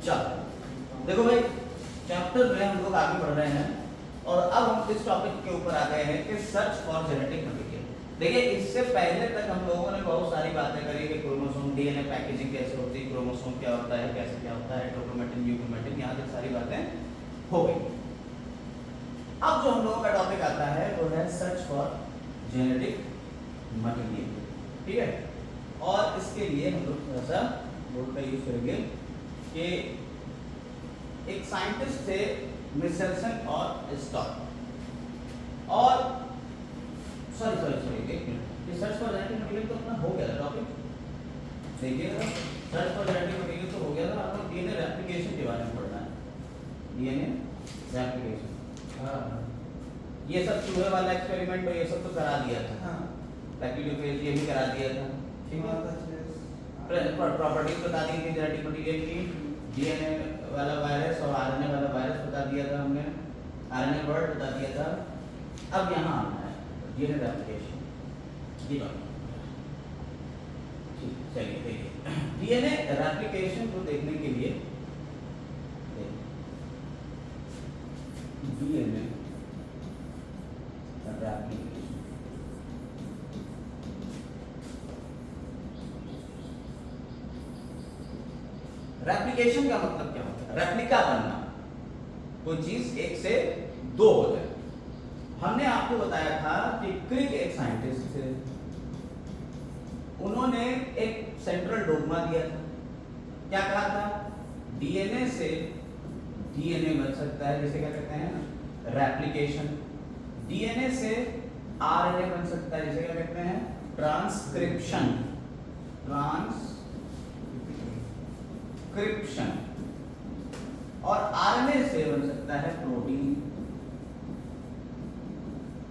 चलो देखो भाई, चैप्टर में हम लोग आगे बढ़ रहे हैं और अब हम इस टॉपिक के ऊपर आ गए हैं कि सर्च फॉर जेनेटिक मटेरियल। देखिए इससे पहले तक हम लोगों ने बहुत सारी बातें करी कि क्रोमोसोम डीएनए पैकेजिंग कैसे होती है, क्रोमोसोम क्या होता है, कैसे क्या होता है, हेटेरोक्रोमेटिन यूक्रोमेटिन, यहाँ तक सारी बातें हो गई। अब जो हम लोगों का टॉपिक आता है वो है सर्च फॉर जेनेटिक मटेरियल, ठीक है। और इसके लिए हम लोग थोड़ा सा बोर्ड का यूज करेंगे कि एक साइंटिस्ट थे मिचेल्सन और स्टॉक, और सॉरी एक मिनट, ये सर्च फॉर जेनेटिक मटेरियल तो अपना हो गया था टॉपिक। देखिएगा सर्च फॉर जेनेटिक मटेरियल तो हो गया था, आपको डीएनए रेप्लिकेशन के बारे में पढ़ना है, डीएनए रेप्लिकेशन। हाँ, ये सब चूहे वाला एक्सपेरिमेंट और ये सब तो करा दिया था। हाँ, बैक्टीरियोफेज ये भी करा दिया था, ठीक है। प्रॉपर्टीज बता दी थी जेनेटिक मटेरियल की, डीएनए वाला वायरस और आरएनए वाला वायरस बता दिया था हमने, आरएनए वर्ड बता दिया था। अब यहाँ आना है डीएनए रेप्लिकेशन, ये बात ठीक। चलिए देखिए, डीएनए रेप्लिकेशन को देखने के लिए डीएनए रेप्लिकेशन, रेप्लिकेशन का मतलब क्या होता है? रेप्लिका बनना, कोई चीज एक से दो हो जाए। हमने आपको बताया था कि क्रिक एक साइंटिस्ट थे, उन्होंने एक सेंट्रल डोगमा दिया था। क्या कहा था? डीएनए से डीएनए बन सकता है, जिसे क्या कहते हैं रेप्लिकेशन। डीएनए से आरएनए बन सकता है, जिसे क्या कहते हैं ट्रांसक्रिप्शन, ट्रांसक्रिप्शन। और आरएनए से बन सकता है प्रोटीन,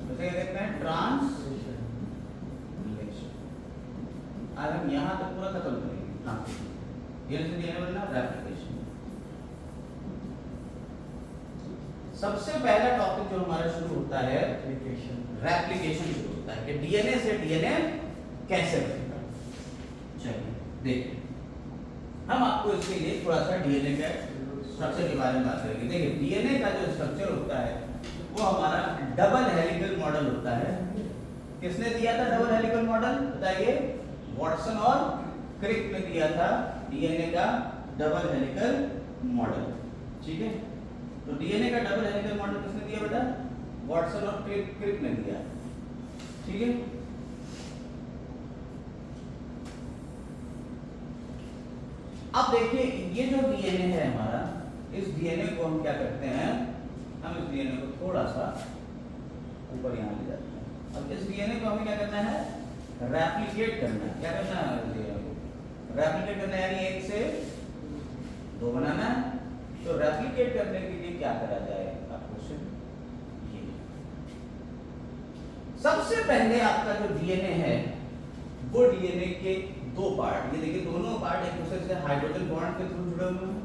जिसे क्या कहते हैं ट्रांसलेशन। आज हम यहां तक पूरा खत्म करेंगे ट्रांसलेशन, डीएनए से डीएनए बनना, रेप्लिकेशन। सबसे पहला टॉपिक जो हमारा शुरू होता है रेप्लिकेशन शुरू होता है कि डीएनए से डीएनए कैसे बनेगा। चलिए देखिए, हम आपको इसके लिए थोड़ा सा डीएनए के स्ट्रक्चर के बारे में बात करेंगे। देखिए डीएनए का जो स्ट्रक्चर होता है वो हमारा डबल हेलिकल मॉडल होता है। किसने दिया था डबल हेलिकल मॉडल? बताइए। वॉटसन और क्रिक ने दिया था डीएनए का डबल हेलिकल मॉडल, ठीक है। तो डीएनए का डबल हेलिकल मॉडल किसने दिया बेटा? वॉटसन और क्रिक ने दिया, ठीक है। अब देखिए ये जो डीएनए है हमारा, इस डीएनए को हम क्या करते हैं, हम इस डीएनए को थोड़ा सा ऊपर यहाँ ले जाते हैं। अब इस डीएनए को हमें क्या करना है? रेप्लिकेट करना है। क्या करना है? डीएनए को रेप्लिकेट करना है, यानी एक से दो बनाना है। तो रेप्लिकेट करने के लिए क्या करा जाए? क्वेश्चन ये, सबसे पहले आपका जो डीएनए है वो डीएनए के दो पार्ट, ये देखिए दोनों पार्ट एक दूसरे से हाइड्रोजन बॉन्ड के थ्रू जुड़े हुए हैं।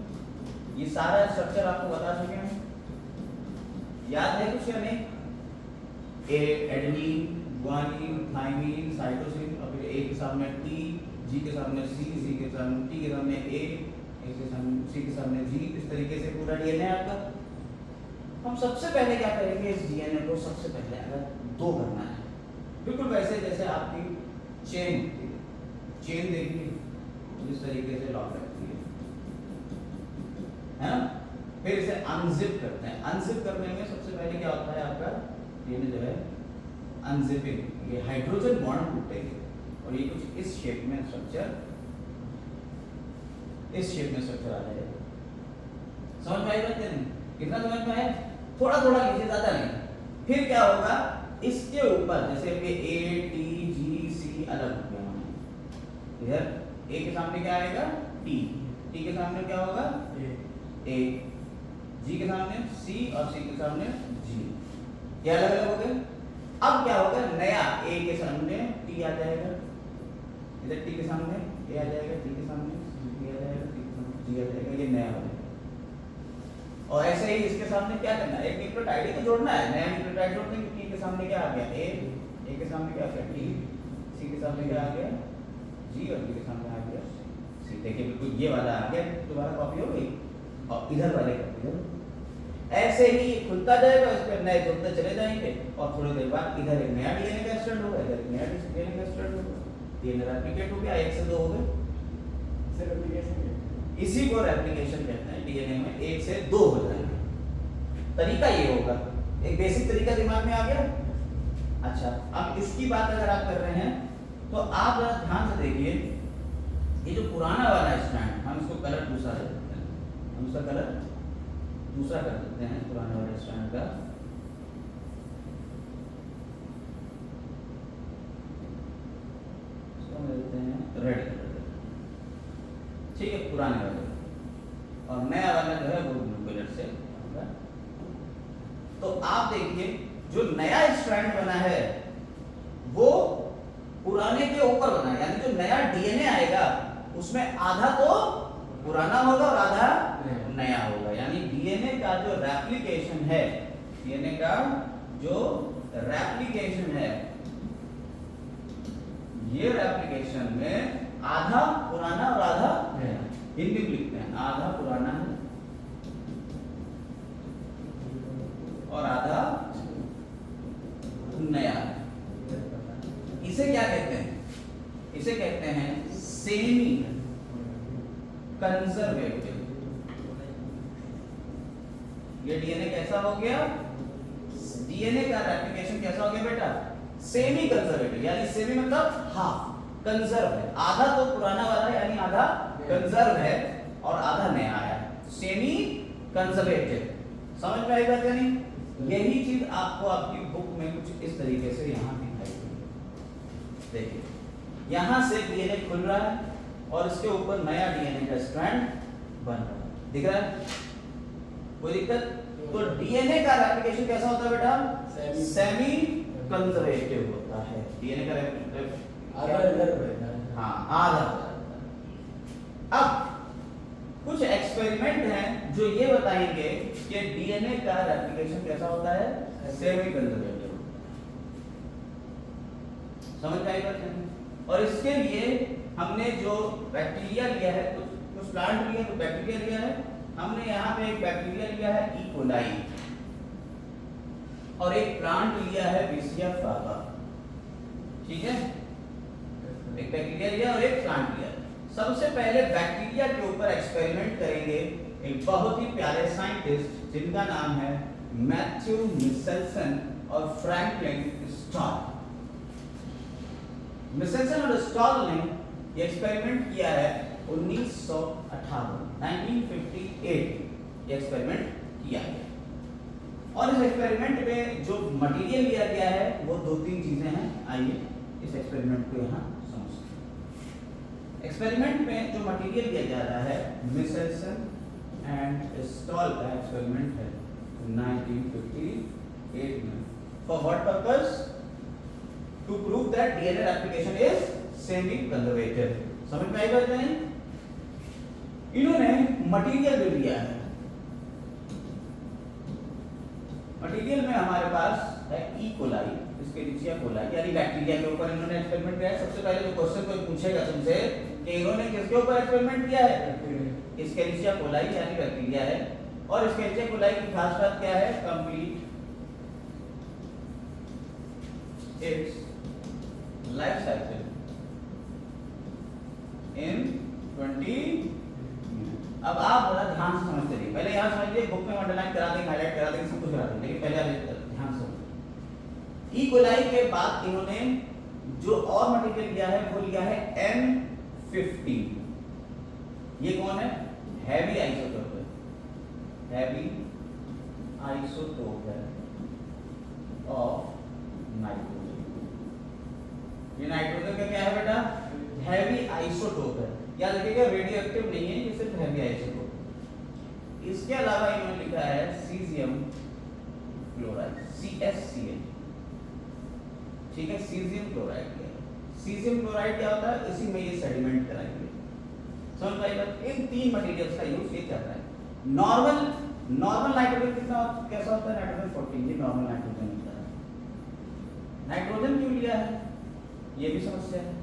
ये सारा स्ट्रक्चर आपको बता चुके हैं, याद है कुछ या नहीं? एडेनिन, गुआनिन, थाइमिन, साइटोसिन, और फिर ए के सामने टी, जी के सामने सी, सी के सामने टी के सामने ए के सामने सी के सामने जी, इस तरीके से पूरा डीएनए आपका। हम सबसे पहले क्या करेंगे? इस डीएनए को सबसे पहले अगर दो करना है, बिल्कुल वैसे जैसे आपकी चेन देखिए जिस तरीके से लॉक रखती है ना। फिर इसे अनजिप करते हैं। अनजिप करने में सबसे पहले क्या होता है आपका डीएनए जो है अनजिपिंग, ये हाइड्रोजन बॉन्ड टूटेंगे और ये कुछ इस शेप में स्ट्रक्चर, इस शेप में स्ट्रक्चर आ जाएगा। समझ में आई बात नहीं? कितना समझ में आया? थोड़ा थोड़ा लीजिए, ज्यादा नहीं। फिर क्या होगा? इसके ऊपर जैसे ए टी जी सी अलग हो गया, इधर ए के सामने क्या आएगा? टी, टी के सामने क्या होगा? ए, जी के सामने सी और सी के सामने जी, ये अलग अलग हो गए। अब क्या होगा? नया ए के सामने टी आ जाएगा, इधर टी के सामने ए आ जाएगा, टी के सामने टी आ जाएगा, टी के सामने जी आ जाएगा, ये नया हो जाएगा। और ऐसे ही इसके सामने क्या करना है? एक न्यूक्लियोटाइड ही तो जोड़ना है, नया न्यूक्लियोटाइड जोड़ते हैं। टी के सामने क्या आ गया? ए के सामने क्या आ गया? टी, सी के सामने क्या आ गया? जी, और जी के सामने आ गया सी। देखिए बिल्कुल ये वाला आ गया, दोबारा कॉपी हो गई। और इधर वाले का इधर। ऐसे ही खुलता जाएगा, इस पर नए जुड़ते चले जाएंगे और थोड़ी देर बाद इधर एक नया डीएनए का स्ट्रैंड होगा, इधर एक नया डीएनए का स्ट्रैंड होगा, डीएनए रेप्लिकेट हो गया, 1 से 2 हो गए। इसी को रेप्लिकेशन कहते हैं, डीएनए में 1 से 2 हो जाएंगे। तरीका ये होगा, एक बेसिक तरीका दिमाग में आ गया। अच्छा, अब इसकी बात अगर आप कर रहे हैं तो आप जरा ध्यान से देखिए, ये जो पुराना वाला स्ट्रैंड, हम इसको कलर दूसरा दे देते हैं, हम इसका कलर दूसरा कर देते हैं पुराने वाले स्ट्रैंड का। इसको देते हैं रेड कलर, ठीक है, पुराने वाले, और नया वाला जो है वो ब्लू कलर से होगा। तो आप देखिए जो नया स्ट्रैंड बना है वो पुराने के ऊपर बना है, यानी जो नया डीएनए आएगा उसमें आधा तो पुराना होगा और आधा नया होगा। यानी डीएनए का जो रेप्लिकेशन है, डीएनए का जो रेप्लिकेशन है, ये रेप्लिकेशन में आधा पुराना और आधा नया, हिंदी में लिखते हैं, आधा पुराना है और आधा नया है। इसे क्या कहते हैं? इसे कहते हैं सेमी कंजर्वेटिव। ये डीएनए कैसा हो गया? डीएनए का रेप्लिकेशन कैसा हो गया बेटा? सेमी कंजर्वेटिव, यानी सेमी मतलब हाफ, कंजर्व है, आधा तो पुराना वाला है यानी आधा कंजर्व है और आधा नया आया, सेमी कंजर्वेटिव। समझ में आई बात या नहीं? यही चीज आपको आपकी बुक में कुछ इस तरीके से यहाँ दिखाई देगी। देखिए यहाँ से डीएनए खुल रहा है और इसके ऊपर नया डीएनए का स्ट्रैंड बन रहा है, दिख रहा है? कोई दिक्कत? तो डीएनए का रेप्लिकेशन कैसा होता है बेटा? सेमी कंजर्वेटिव होता है। डीएनए का हाँ आधा। अब कुछ एक्सपेरिमेंट हैं जो ये बताएंगे कि डीएनए का रेप्लिकेशन कैसा होता है? Semi conservative. समझ में आई बात नहीं? और इसके लिए हमने जो बैक्टीरिया लिया है, कुछ प्लांट लिया, तो बैक्टीरिया लिया है हमने, यहाँ पे एक बैक्टीरिया लिया है ई कोलाई और एक प्लांट लिया है विसिया फ्लावा, ठीक है? एक बैक्टीरिया लिया और एक प्लांट लिया। सबसे पहले बैक्टीरिया के ऊपर एक्सपेरिमेंट करेंगे एक बहुत ही प्यारे साइंटिस्ट जिनका नाम है मैथ्यू मिसेल्सन और फ्रैंकलिन स्टॉल। मिसेल्सन और स्टॉल ने ये एक्सपेरिमेंट किया है 1958 ये एक्सपेरिमेंट किया है। और इस एक्सपेरिमेंट में जो मटेरियल लिया गया है वो 2-3 चीजें हैं। आइए इस एक्सपेरिमेंट को यहाँ समझते हैं। एक्सपेरिमेंट में जो मटेरियल लिया जा रहा है मिसेल्सन एंड स्टॉल का एक्सपेरिमेंट है 1958 में। For what purpose? To prove that DNA replication is semi conservative. समझ में आई बात नहीं? इन्होंने मटेरियल जो लिया है, मटेरियल में हमारे पास है ई कोलाई, एस्केरिचिया कोलाई, यानी बैक्टीरिया के ऊपर इन्होंने एक्सपेरिमेंट किया है। सबसे पहले जो क्वेश्चन कोई पूछेगा तुमसे कि इन्होंने किसके ऊपर एक्सपेरिमेंट किया है? एस्केरिचिया कोलाई यानी बैक्टीरिया है। और एस्केरिचिया कोलाई की खास बात क्या है? Complete it's life cycle in 20। अब आप बड़ा ध्यान से समझते रहिए। पहले यहाँ समझिए, बुक में अंडरलाइन करा देंगे, हाईलाइट करा देंगे, सब कुछ करा देंगे, लेकिन पहले आप ध्यान से समझिए। ई कोलाई के बाद इन्होंने जो और मटेरियल लिया है वो लिया है M15। ये कौन है? हैवी आइसोटोप है, हैवी आइसोटोप है ऑफ नाइट्रोजन। ये नाइट्रोजन का क्या है बेटा? हैवी आइसोटोप है। याद रखिएगा रेडियो एक्टिव नहीं है, ये सिर्फ हैवी आइसोटोप। इसके अलावा इन्होंने लिखा है सीजियम क्लोराइड, CSCl, ठीक है? सीजियम क्लोराइड है। सीजियम क्लोराइड क्या होता है? इसी में ये सेडिमेंट कराएंगे। समझ पाइए बात? इन 3 मटेरियल्स का यूज ये करता है। नॉर्मल नाइट्रोजन कितना कैसा होता है? नाइट्रोजन 14, ये नॉर्मल नाइट्रोजन होता है। नाइट्रोजन क्यों लिया है ये भी समस्या है,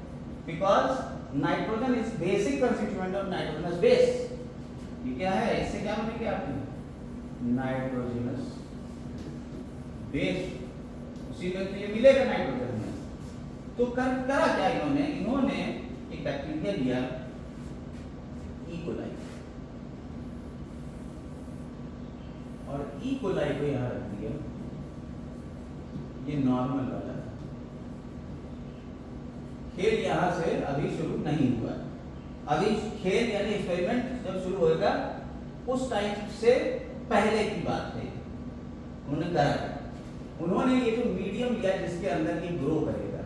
because nitrogen is basic constituent of nitrogenous base. ये क्या है? इससे क्या क्या बनेंगे आपके? नाइट्रोजनस बेस, उसी में तो ये मिलेगा नाइट्रोजन में। तो करा क्या इन्होंने? इन्होंने एक बैक्टीरिया लिया ई कोलाई, और ई कोलाई को यहाँ रख दिया, ये नॉर्मल वाला। खेल यहाँ से अभी शुरू नहीं हुआ, अभी खेल यानी एक्सपेरिमेंट जब शुरू होगा उस टाइम से पहले की बात है। उन्होंने करा, उन्होंने ये जो मीडियम लिया जिसके अंदर ये ग्रो करेगा,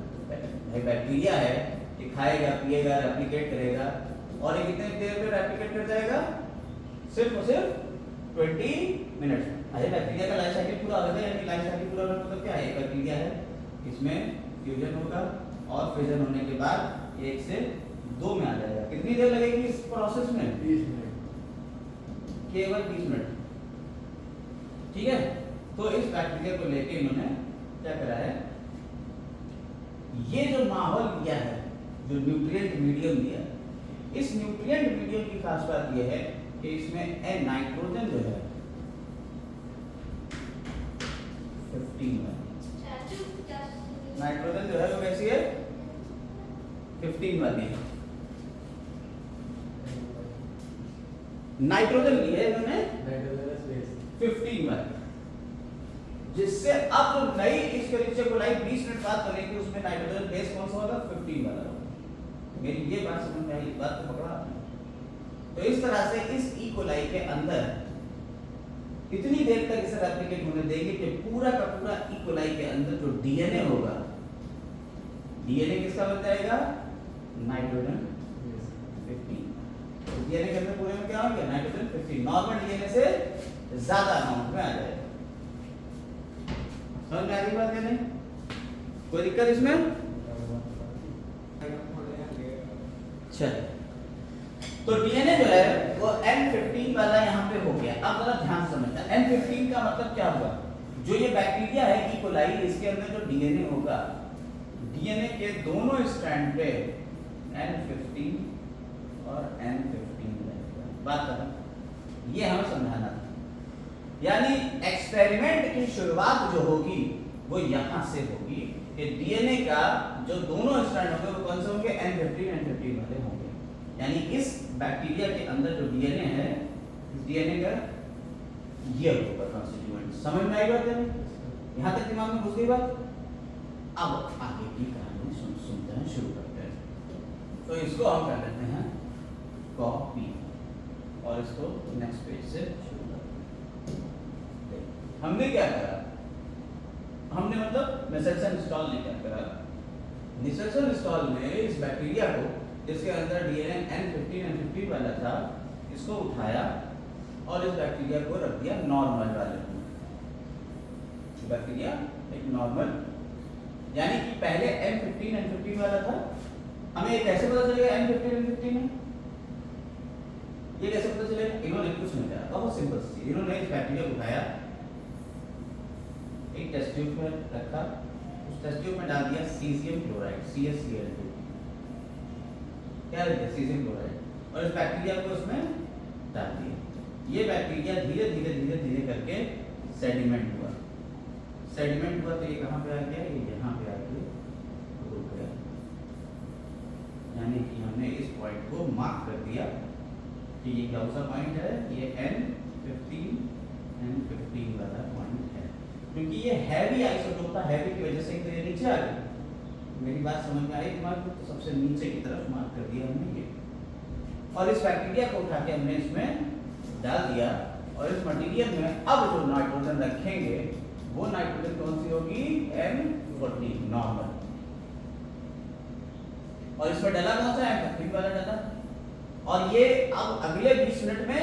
बैक्टीरिया है, ये खाएगा पिएगा रेप्लिकेट करेगा, और ये कितने देर में रेप्लिकेट कर जाएगा? सिर्फ और सिर्फ 20 मिनट। अरे बैक्टीरिया का लाइफ साइकिल पूरा हो गया, यानी लाइफ साइकिल पूरा होने मतलब क्या है? बैक्टीरिया है, इसमें फ्यूजन होगा और फ्यूजन होने के बाद 1 से 2 में आ जाएगा। कितनी देर लगेगी इस प्रोसेस में? 20 मिनट, केवल 20 मिनट। ठीक है, तो इस बैक्टीरिया को लेके इन्होंने क्या करा है, ये जो माहौल लिया है, जो न्यूट्रिएंट मीडियम लिया है, इस न्यूट्रिएंट मीडियम की खास बात यह है कि इसमें नाइट्रोजन जो है 15 है। नाइट्रोजन जो है वो कैसी है? 15 वाली है। नाइट्रोजन ली है इन्होंने नाइट्रोजनस बेस 15 वाली, जिससे अब जो नई इसके नीचे को लाइट 20 मिनट बाद बनेगी, उसमें नाइट्रोजन बेस कौन सा होगा? 15 वाला होगा। मेरी ये बात समझ में आई? बात को पकड़ा आपने? तो इस तरह से इस ई कोलाई के अंदर इतनी देर तक इसे रेप्लिकेट होने देंगे कि पूरा का पूरा ई कोलाई के अंदर जो डीएनए होगा, डीएनए किसका बन जाएगा? नाइट्रोजन 15। तो डीएनए के अंदर पूरे में क्या हो गया? नाइट्रोजन 15 नॉर्मल डीएनए से ज्यादा अमाउंट में आ जाएगा। समझ में आ रही बात है? नहीं कोई दिक्कत इसमें? अच्छा, तो डीएनए जो है वो N15 वाला यहाँ पे हो गया। अब जरा ध्यान से समझना, N15 का मतलब क्या हुआ? जो ये बैक्टीरिया है ई कोलाई, इसके अंदर जो डीएनए होगा, डीएनए के दोनों स्ट्रैंड पे N15 और N15 रहेगा। बात है, ये हमें समझाना था। यानी एक्सपेरिमेंट की शुरुआत जो होगी वो यहाँ से होगी कि डीएनए का जो दोनों स्ट्रैंड होंगे वो कौन से होंगे? N15 वाले होंगे। यानी इस बैक्टीरिया के अंदर जो डीएनए है, डीएनए का ये होगा कॉन्स्टिट्यूएंट। समझ में आई बात है? यहाँ तक दिमाग में घुस गई बात? अब आगे की कहानी सुनते हैं, शुरू करते हैं। तो इसको हम कर लेते हैं कॉपी, और इसको नेक्स्ट पेज से शुरू करते हैं। हमने क्या करा? हमने मतलब निसेल्सन स्टॉल ने क्या करा? निसेल्सन स्टॉल ने इस बैक्टीरिया को, जिसके अंदर डीएनए N15 वाला था, इसको उठाया और इस बैक्टीरिया को रख दिया नॉर्मल वाले में। बैक्टीरिया एक नॉर्मल, यानी कि पहले N15 वाला था। हमें ये कैसे पता चलेगा N15 है? ये कैसे पता चलेगा? इन्होंने कुछ नहीं करा, बहुत सिंपल सी। इन्होंने इस बैक्टीरिया को उठाया, एक टेस्ट ट्यूब में रखा, उस टेस्ट ट्यूब में डाल दिया सीजियम क्लोराइड CaCl2, क्या है? सीजियम क्लोराइड, और इस बैक्टीरिया को उसमें डाल दिया। ये बैक्टीरिया धीरे धीरे धीरे धीरे करके सेडिमेंट हुआ। सेडिमेंट हुआ तो ये कहाँ पे आ गया? ये यहाँ पे आके रुक गया। यानी कि हमने इस पॉइंट को मार्क कर दिया कि ये कौन सा पॉइंट है? ये N15 वाला पॉइंट है, क्योंकि ये हैवी आइसोटोप था। हैवी की वजह से तो ये नीचे आ गया। मेरी बात समझ में आई दिमाग में? तो सबसे नीचे की तरफ मार्क कर दिया हमने ये, और इस बैक्टीरिया को उठा के हमने इसमें डाल दिया, और इस मटेरियल में अब जो नाइट्रोजन रखेंगे वो नाइट्रोजन कौन सी होगी? N14 normal. और इसमें डाला कौन सा? N15 वाला डाला। और ये अब अगले 20 मिनट में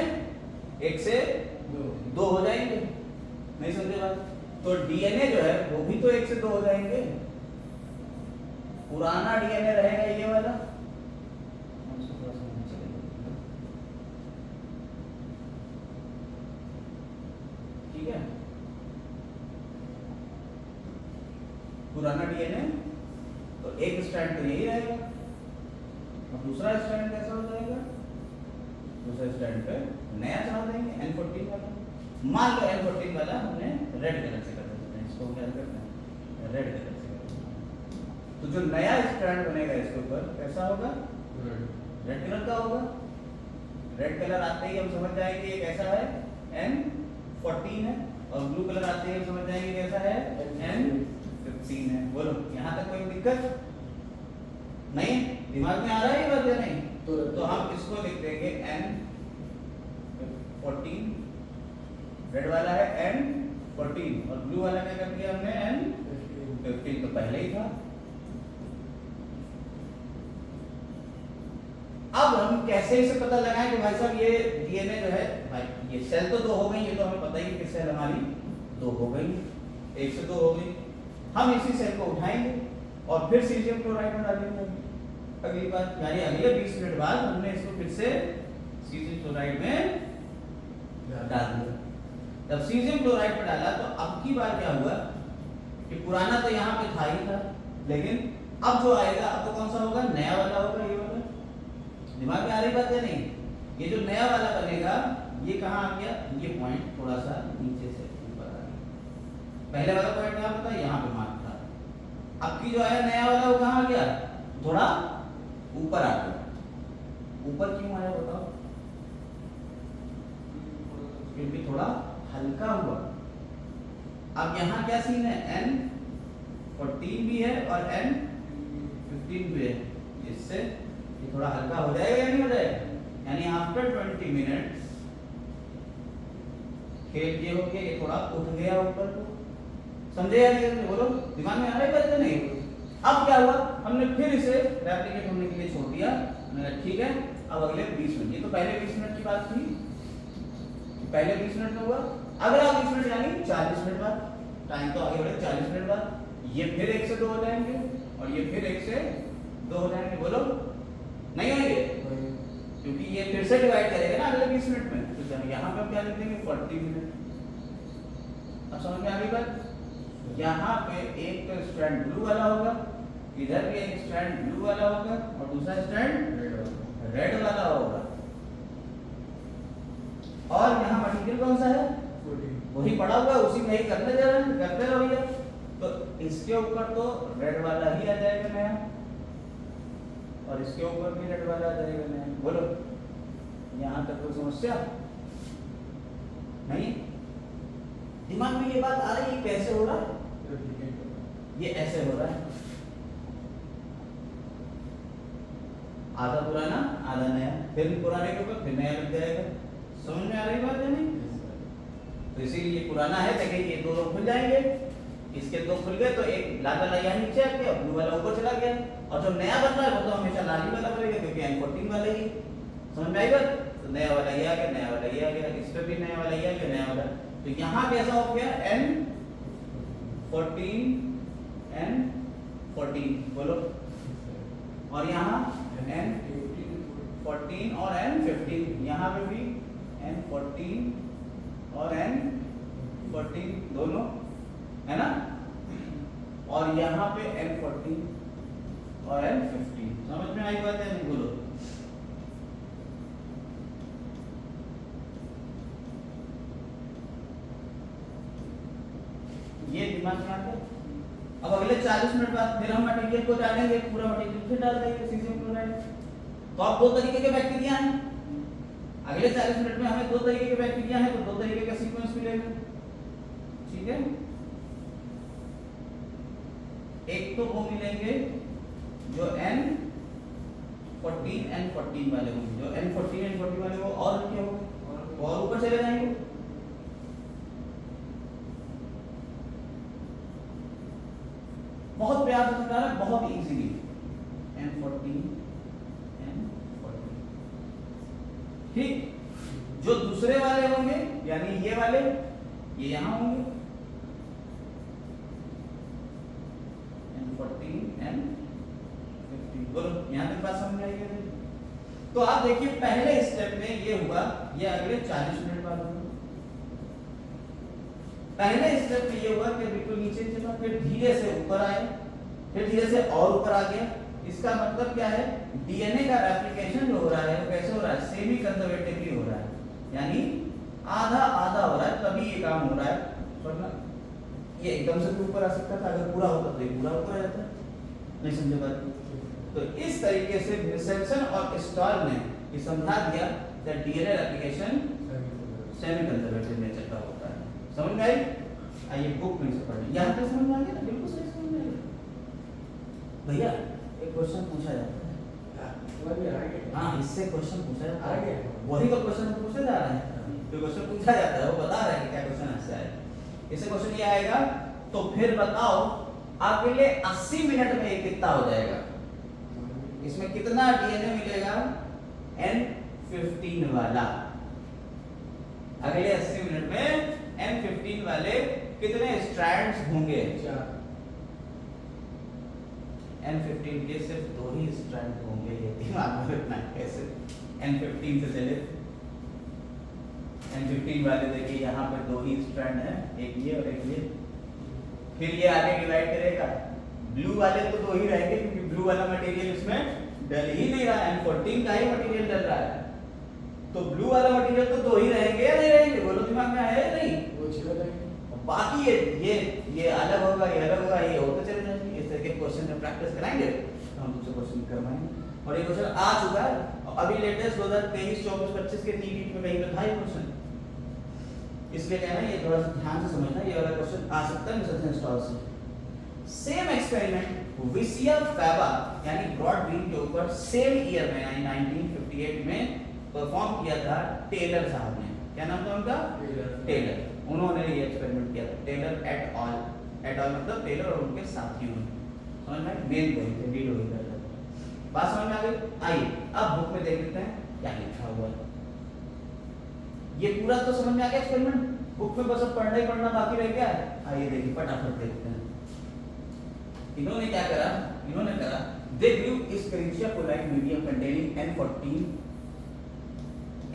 1 से 2 हो जाएंगे। नहीं समझे बात? तो डीएनए जो है वो भी तो 1 से 2 हो जाएंगे। पुराना डीएनए रहेगा ये वाला, ठीक है? पुराना डीएनए तो एक स्ट्रैंड तो यही रहेगा, और दूसरा स्ट्रैंड कैसा हो जाएगा? दूसरे स्टैंड पे नया चढ़ा देंगे N14 वाला। मान लो N14 वाला हमने रेड कलर से कर देते हैं, इसको क्या करते हैं रेड कलर से कर देते हैं। तो जो नया स्टैंड बनेगा इसके ऊपर कैसा होगा, रेड कलर का होगा। रेड कलर आते ही हम समझ जाएंगे ये कैसा है N14 है, और ब्लू कलर आते ही हम समझ जाएंगे कैसा है N15 है। बोलो यहाँ तक कोई दिक्कत नहीं, दिमाग में आ रहा है ये बात या नहीं? तो हम इसको लिख देंगे N14, रेड वाला है N14 और ब्लू वाला क्या कर दिया हमने N15, तो पहले ही था। अब हम कैसे इसे पता लगाएं कि भाई साहब ये डीएनए जो है, भाई ये सेल तो 2 हो गई, ये तो हमें पता ही है कि सेल हमारी 2 हो गई, 1 से 2 हो गई। हम इसी सेल को उठाएंगे और फिर सीजियम क्लोराइड में डालेंगे अगली बार, यानी अगले 20 मिनट बाद हमने इसको फिर से सीजियम क्लोराइड में डाल दिया। जब सीजियम क्लोराइड में डाला तो अब की बार क्या हुआ कि पुराना तो यहाँ पे था ही था, लेकिन अब जो आएगा अब तो कौन सा होगा, नया वाला होगा, ये वाला। दिमाग में आ रही बात है नहीं? ये जो नया वाला बनेगा ये कहाँ आ गया, ये पॉइंट थोड़ा सा नीचे से ऊपर आ गया। पहले वाला पॉइंट कहाँ था, यहाँ पे मार्क था। अब की जो आया नया वाला वो कहाँ आ गया, थोड़ा ऊपर आ गया। ऊपर क्यों आया बताओ? क्योंकि थोड़ा हल्का हुआ। अब यहाँ क्या सीन है, N14 भी है और N15 भी है, इससे ये थोड़ा हल्का हो जाएगा या नहीं हो जाएगा? यानी आफ्टर 20 मिनट्स खेल ये हो गया, ये थोड़ा उठ गया ऊपर को। समझे या नहीं? बोलो दिमाग में आ रहा है बात नहीं? अब क्या हुआ, हमने फिर इसे रेप्लिकेट होने के लिए छोड़ दिया। मैंने कहा ठीक है, अब अगले 20 मिनट, ये तो पहले 20 मिनट की बात थी, पहले 20 मिनट में हुआ, अगला 20 मिनट यानी 40 मिनट बाद, टाइम तो आगे बढ़े 40 मिनट बाद ये फिर 1 से 2 हो जाएंगे और ये फिर 1 से 2 हो जाएंगे। बोलो नहीं होंगे? क्योंकि ये फिर से डिवाइड करेगा ना अगले 20 मिनट में, तो यहाँ पे हम क्या लिख देंगे 40 मिनट। अब समझ में आ गई बात? यहाँ पे एक तो स्ट्रैंड ब्लू वाला होगा, इधर भी एक स्ट्रैंड ब्लू वाला होगा और दूसरा स्ट्रैंड रेड वाला होगा। और यहाँ मटेरियल कौन सा है, वही पड़ा हुआ है, उसी में ही करने जा रहे हैं, करते रहो भैया। तो इसके ऊपर तो रेड वाला ही आ जाएगा नया, और इसके ऊपर भी रेड वाला आ जाएगा नया। बोलो यहाँ तक कोई समस्या नहीं? दिमाग में ये बात आ रही है कैसे हो रहा है? ये ऐसे हो रहा है, आधा पुराना आधा नया, फिर पुराने के ऊपर फिर नया लग जाएगा। समझ में आ रही बात है नहीं? तो इसीलिए पुराना है, देखिए ये 2 खुल जाएंगे, इसके 2 खुल गए तो एक लाल वाला यहाँ नीचे आ गया, ब्लू वाला ऊपर चला गया, और जो नया बन रहा है वो तो हमेशा लाल ही वाला बनेगा क्योंकि N14 वाला ही। समझ में आई बात? तो नया वाला ये आ गया, नया वाला ये आ गया, इस पे भी नया वाला ये आ गया, नया वाला। तो यहाँ कैसा हो गया N14 N14, बोलो। और यहाँ N14 और N15, यहाँ पे भी N14 और N14 दोनों है ना, और यहाँ पे N14 और N15। समझ में आई बात है नहीं? बोलो ये दिमाग में आता है। अब अगले 40 मिनट बाद फिर हम मटेरियल को डालेंगे, पूरा मटेरियल फिर डाल देंगे सीजियम क्लोराइड। तो अब 2 तरीके के बैक्टीरिया हैं, अगले 40 मिनट में हमें 2 तरीके के बैक्टीरिया हैं, तो 2 तरीके का सीक्वेंस मिलेगा। ठीक है, एक तो वो मिलेंगे जो N14 N14 वाले होंगे, जो N14 N14 वाले वो और क्या होंगे, वो और ऊपर चले जाएंगे। बहुत प्यार से समझा रहा है, बहुत इजीली। N14 N14, ठीक। जो दूसरे वाले होंगे यानी ये वाले, ये यहां होंगे N14 N15। बोलो यहां तक बात समझ में आई है? तो आप देखिए पहले स्टेप में ये हुआ, ये अगले 40 मिनट बाद होगा। पहले स्टेप में ये हुआ कि बिल्कुल नीचे चला, फिर धीरे से ऊपर आया, फिर धीरे से और ऊपर आ गया, इसका मतलब क्या है, डीएनए का रेप्लिकेशन जो हो रहा है वो कैसे हो रहा है, सेमी कंजर्वेटिवली हो रहा है, यानी आधा आधा हो रहा है, तभी ये काम हो रहा है, वरना ये एकदम से ऊपर आ सकता था, अगर पूरा होता तो ये पूरा ऊपर आ जाता। नहीं समझे बात? तो इस तरीके से मिसेल्सन और स्टॉल ने ये समझा दिया that DNA replication semi conservative nature का होता है। समझ में आई? आइए बुक में से पढ़ें। यहाँ तक समझ में आ गया ना? बिल्कुल सही समझ में आ गया। भैया एक क्वेश्चन पूछा जाता है, हाँ इससे क्वेश्चन पूछा जाता है, वही तो क्वेश्चन पूछा जा रहा है, जो क्वेश्चन पूछा जाता है वो बता रहा है कि क्या क्वेश्चन ऐसे आएगा। इससे क्वेश्चन ये आएगा, तो फिर बताओ अगले 80 मिनट में ये कितना हो जाएगा, इसमें कितना डीएनए मिलेगा N15 वाला, अगले 80 मिनट में N15 वाले कितने स्ट्रैंड्स होंगे? N15 के सिर्फ 2 ही स्ट्रैंड होंगे, ये दिमाग में रखना है। कैसे N15 से चले, N15 वाले देखिए यहाँ पे 2 ही स्ट्रैंड है, एक ये और एक ये, फिर ये आगे डिवाइड करेगा, ब्लू वाले तो 2 ही रहेंगे क्योंकि ब्लू वाला मटेरियल इसमें डल ही नहीं रहा है, N14 का ही मटेरियल डल रहा है, तो ब्लू वाला मटेरियल तो 2 ही रहेंगे या नहीं रहेंगे, बोलो दिमाग में आया या नहीं? बाकी ये अलग होगा, ये अलग होगा, ये होते चले जाएंगे। इस तरह के क्वेश्चन में प्रैक्टिस कराएंगे, हम तुमसे क्वेश्चन करवाएंगे, और ये क्वेश्चन आ चुका है अभी लेटेस्ट 2023 24 25 के नीट में कहीं पे था ये क्वेश्चन, इसलिए कहना ये थोड़ा सा ध्यान से समझना, ये वाला क्वेश्चन आ सकता है मिसेल्सन स्टॉल से। सेम एक्सपेरिमेंट विसिया फैबा यानी ब्रॉड बीन के ऊपर सेम ईयर में यानी 1958 में परफॉर्म किया था टेलर साहब ने। क्या नाम था उनका? टेलर। उन्होंने ये एक्सपेरिमेंट किया था, टेलर एट ऑल मतलब टेलर और उनके साथियों ने। समझ में? मेन वही थे, लीड वही करते थे। बात समझ में आ गई? आइए अब बुक में देख लेते हैं क्या लिखा हुआ है। ये पूरा तो समझ में आ गया एक्सपेरिमेंट, बुक में बस अब पढ़ना ही पढ़ना बाकी रह गया है। आइए देखिए फटाफट देखते हैं। इन्होंने क्या करा, इन्होंने करा they grew Escherichia coli medium containing N14,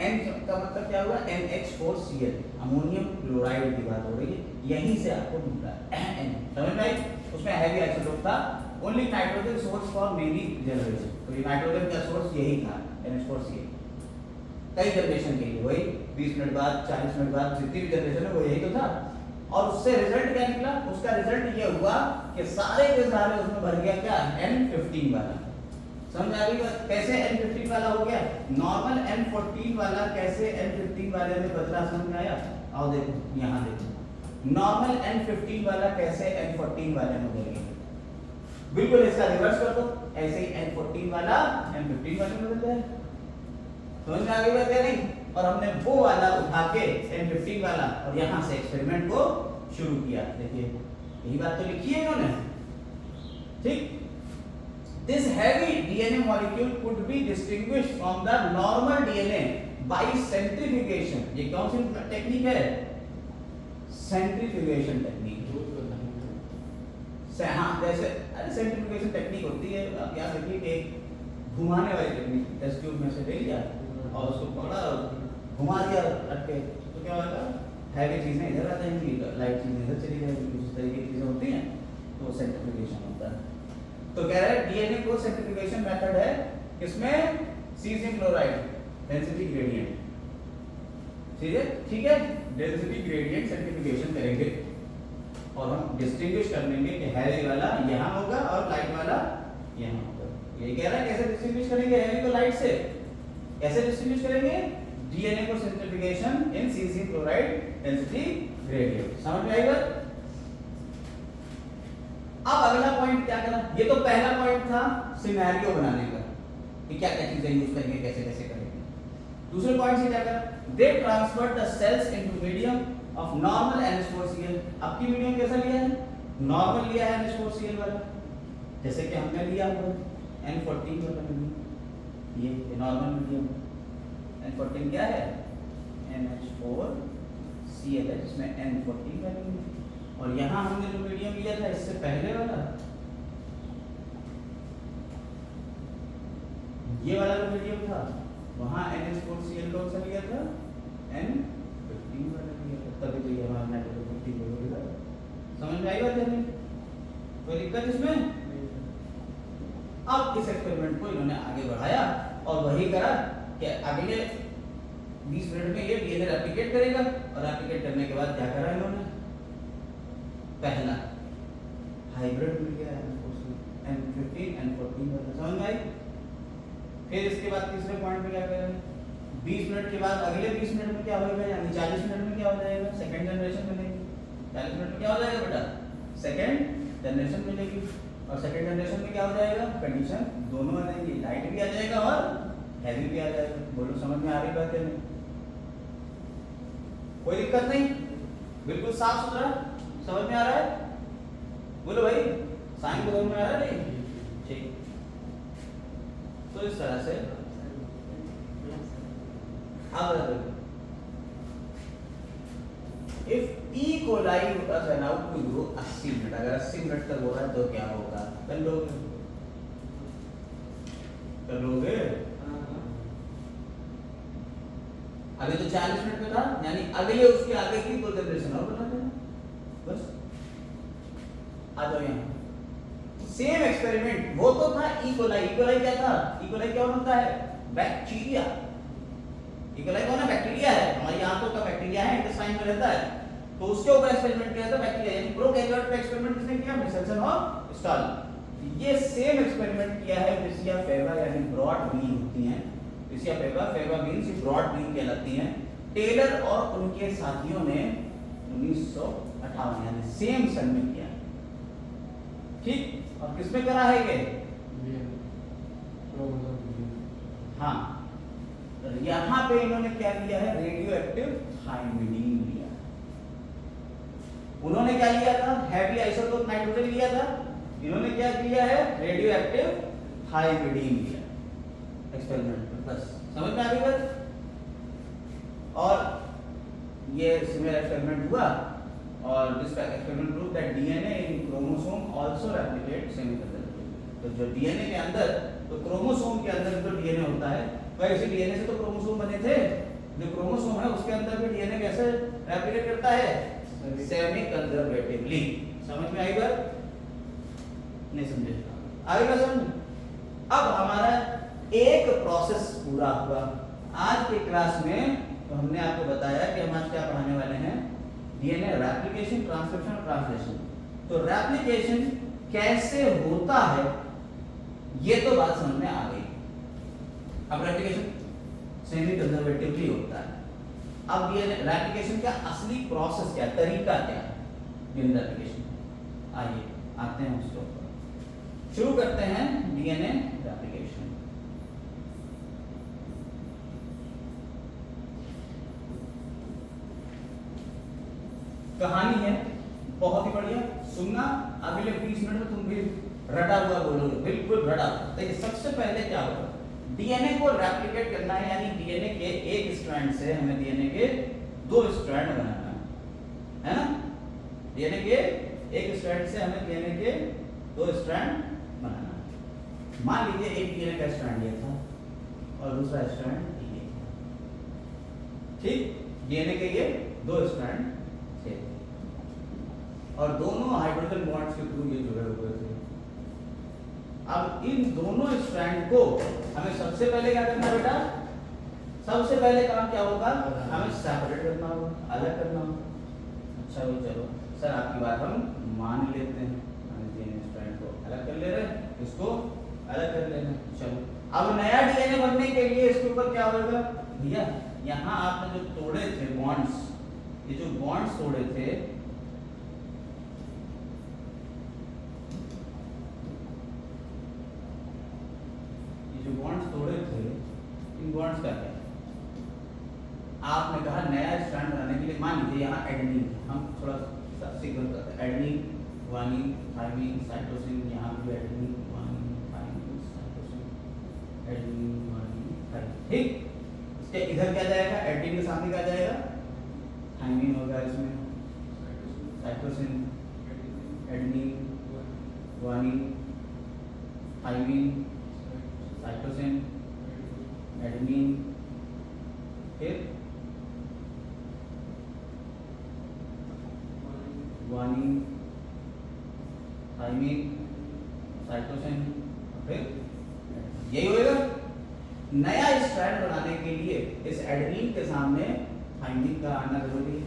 N का मतलब क्या हुआ, NH4Cl, अमोनियम क्लोराइड की बात हो रही है, यहीं से आपको मिलता है N। समझ में आई? उसमें हैवी आइसोटोप था, only nitrogen source for many generation, तो ये नाइट्रोजन का सोर्स यही था NH4Cl। कई जनरेशन के लिए, वही 20 मिनट बाद 40 मिनट बाद जितनी भी जनरेशन है वो यही तो था, और उससे रिजल्ट क्या निकला? उसका रिजल्ट ये हुआ कि सारे के सारे उसमें भर गया क्या, N15 वाला। समझ आ गई बात? कैसे N15 वाला हो गया? नॉर्मल N14 वाला कैसे N15 वाले में बदला, समझ में आया? आओ देखो, यहाँ देखो, नॉर्मल N15 वाला कैसे N14 वाले में बदल गया। बिल्कुल इसका रिवर्स कर दो, ऐसे ही N14 वाला N15 वाले में बदल जाएगा। समझ में आ गई बात या नहीं? और हमने वो वाला उठा के N15 वाला और यहाँ से एक्सपेरिमेंट को शुरू किया। देखिए यही बात तो लिखी है इन्होंने, ठीक? This heavy DNA molecule could be distinguished from the normal DNA by centrifugation। ये कौन सी टेक्निक है? Centrifugation technique. हाँ, जैसे सेंट्रीफ्यूगेशन टेक्निक होती है, आप याद रखिए कि एक घुमाने वाली टेक्निक, टेस्ट ट्यूब में से ले लिया और उसको पकड़ा और घुमा दिया अटके, तो क्या होगा, हैवी चीजें इधर आ जाएंगी, लाइट चीजें इधर चली जाएंगी, उस तरह की चीजें होती हैं, तो सेंट्रीफ्यूगेशन होता है। तो कह रहे हैं डीएनए को सेंट्रीफ्यूगेशन मेथड है किसमें, सीजियम क्लोराइड डेंसिटी ग्रेडियंट, ठीक है, डेंसिटी ग्रेडियंट सेंट्रीफ्यूगेशन करेंगे और हम डिस्टिंग्विश कर लेंगे कि हैवी वाला यहाँ होगा और लाइट वाला यहाँ होगा। ये कह रहा है कैसे डिस्टिंग्विश करेंगे हैवी को लाइट से, कैसे डिस्टिंग्विश करेंगे, डीएनए को सेंट्रीफ्यूगेशन इन सीजियम क्लोराइड डेंसिटी ग्रेडियंट। समझ में आएगा? अब अगला पॉइंट क्या करना, ये तो पहला पॉइंट था सिनेरियो बनाने का कि क्या क्या चीजें यूज करेंगे, कैसे कैसे करेंगे। दूसरे पॉइंट से क्या करना, they transfer the cells into medium of normal NH4Cl। अब की मीडियम कैसा लिया है, नॉर्मल लिया है NH4Cl वाला, जैसे कि हमने लिया हुआ N14 वाला मीडियम, ये नॉर्मल मीडियम। N14 क्या है, NH4Cl है जिसमें N14 वैल्यू है, और यहाँ हमने जो मीडियम लिया था इससे पहले वाला, ये वाला जो मीडियम था वहाँ NH4Cl कौन सा लिया था, N15 वाला लिया था, तभी तो ये हमारा नाइट्रोजन 15 हो गया। समझ में आई बात है? कोई दिक्कत इसमें? अब इसे अगले 20 मिनट में ये डीएनए रेप्लिकेट करेगा और रेप्लिकेट करने के बाद क्या करा इन्होंने, पहला हाइब्रिड मिल गया N15 N14 समझ में आई। फिर इसके बाद तीसरे पॉइंट पे क्या करेंगे, 20 मिनट के बाद अगले 20 मिनट में क्या होगा, यानी 40 मिनट में क्या हो जाएगा, सेकंड जनरेशन मिलेगी। 40 मिनट में क्या हो जाएगा बेटा, सेकंड जनरेशन मिलेगी। और सेकंड जनरेशन में क्या हो जाएगा, कंडीशन दोनों आ जाएंगी, लाइट भी आ जाएगा और हैवी भी आ जाएगा। बोलो समझ में आ रही बात है नहीं, कोई दिक्कत नहीं, बिल्कुल साफ सुथरा समझ में आ रहा है। बोलो भाई साइन को समझ में आ रहा है नहीं, ठीक। तो इस तरह से अब if E coli was allowed to grow 80 minute, अगर 80 मिनट तक हो रहा है तो क्या होगा, कर लोगे, कर लोगे। अभी तो 40 मिनट में था, यानी अगले उसके आगे की 2 जनरेशन और बना देना बस। आ जाओ यहाँ सेम एक्सपेरिमेंट, वो तो था ई कोलाई। ई कोलाई क्या था, ई कोलाई क्या होता है, बैक्टीरिया। ई कोलाई कौन है, बैक्टीरिया है, हमारी आंतों का बैक्टीरिया है, इंटेस्टाइन में रहता है। तो उसके ऊपर एक्सपेरिमेंट किया था बैक्टीरिया, यानी प्रोकैरियोट पे एक्सपेरिमेंट किसने किया, मिसेल्सन और स्टॉल। ये सेम एक्सपेरिमेंट किया है विसिया फेवा, यानी ब्रॉड बीन होती हैं, Vicia faba, faba beans broad bean कहलाती हैं। टेलर और उनके साथियों ने 1958 यानी सेम सन में किया, ठीक। और किसमें करा है ये, हाँ, यहाँ पे इन्होंने क्या लिया है, रेडियो एक्टिव थायमिडीन लिया। उन्होंने क्या लिया था, हैवी आइसोटोप नाइट्रोजन लिया था, इन्होंने क्या किया है, रेडियो एक्टिव थायमिडीन लिया एक्सपेरिमेंट में, बस समझ में आ गई बात। और ये सिमिलर एक्सपेरिमेंट हुआ और this experiment prove that DNA in chromosome also replicate semi-conductively. तो जो डीएनए के अंदर, तो क्रोमोसोम के अंदर जो डीएनए होता है, वह इसी डीएनए से तो क्रोमोसोम बने थे, जो क्रोमोसोम है उसके अंदर भी डीएनए कैसे रेप्लिकेट करता है, सेमी कंजर्वेटिवली। समझ में आई बात, नहीं समझे, आगे बात समझ। अब हमारा एक प्रोसेस पूरा हुआ आज के क्लास में। तो हमने आपको बताया कि हम आज क्या पढ़ाने वाले हैं, डीएनए रेप्लिकेशन, ट्रांसक्रिप्शन और ट्रांसलेशन। तो रेप्लिकेशन कैसे होता है ये तो बात समझ में आ गई। अब रेप्लिकेशन सेमी कंजर्वेटिवली होता है। अब ये रेप्लिकेशन का असली प्रोसेस क्या, तरीका क्या है डीएनए रेप्लिकेशन, आइए आते हैं उसके ऊपर। शुरू करते हैं डीएनए रेप्लिकेशन। कहानी है बहुत ही बढ़िया, सुनना। अगले 20 मिनट में तुम भी रटा हुआ बोलोगे, बिल्कुल रटा। देखिए सबसे पहले क्या होगा, डीएनए को रेप्लिकेट करना है, यानी डीएनए के एक स्ट्रैंड से हमें डीएनए के 2 स्ट्रैंड बनाना है ना। डीएनए के एक स्ट्रैंड से हमें डीएनए के 2 स्ट्रैंड बनाना है। मान लीजिए एक डीएनए का स्ट्रैंड ये था और दूसरा स्ट्रैंड ये था, ठीक। डीएनए के ये 2 स्ट्रैंड थे और दोनों हाइड्रोजन बॉन्ड्स के थ्रू ये जुड़े हुए थे। अब इन दोनों स्ट्रैंड को हमें सबसे पहले क्या करना है बेटा, सबसे पहले काम क्या होगा, हमें सेपरेट करना होगा, अलग करना होगा। अच्छा भाई चलो सर आपकी बात हम मान लेते हैं, स्ट्रैंड को अलग कर ले रहे हैं, इसको अलग कर लेना। चलो अब नया डीएनए बनने के लिए इसके ऊपर क्या होगा भैया, यहाँ आपने जो तोड़े थे बॉन्ड्स, ये जो बॉन्ड्स तोड़े थे, बॉन्ड्स तोड़े थे, इन बॉन्ड्स का क्या, आपने कहा नया स्ट्रैंड बनाने के लिए, मान लीजिए यहाँ एडेनिन, हम थोड़ा सा सीक्वेंस करते हैं, एडेनिन, ग्वानिन, थायमिन, साइटोसिन, यहाँ भी adenine, guanine, thymine, cytosine, adenine, guanine, thymine, ठीक। इसके इधर क्या जाएगा, एडेनिन के सामने क्या जाएगा, थायमिन होगा, इसमें cytosine, adenine, guanine, thymine, cytosine, adenine, फिर ग्वानिन, थायमिन, साइटोसिन, फिर यही होएगा। नया स्ट्रैंड बनाने के लिए इस एडेनिन के सामने थाइमिन का आना जरूरी है,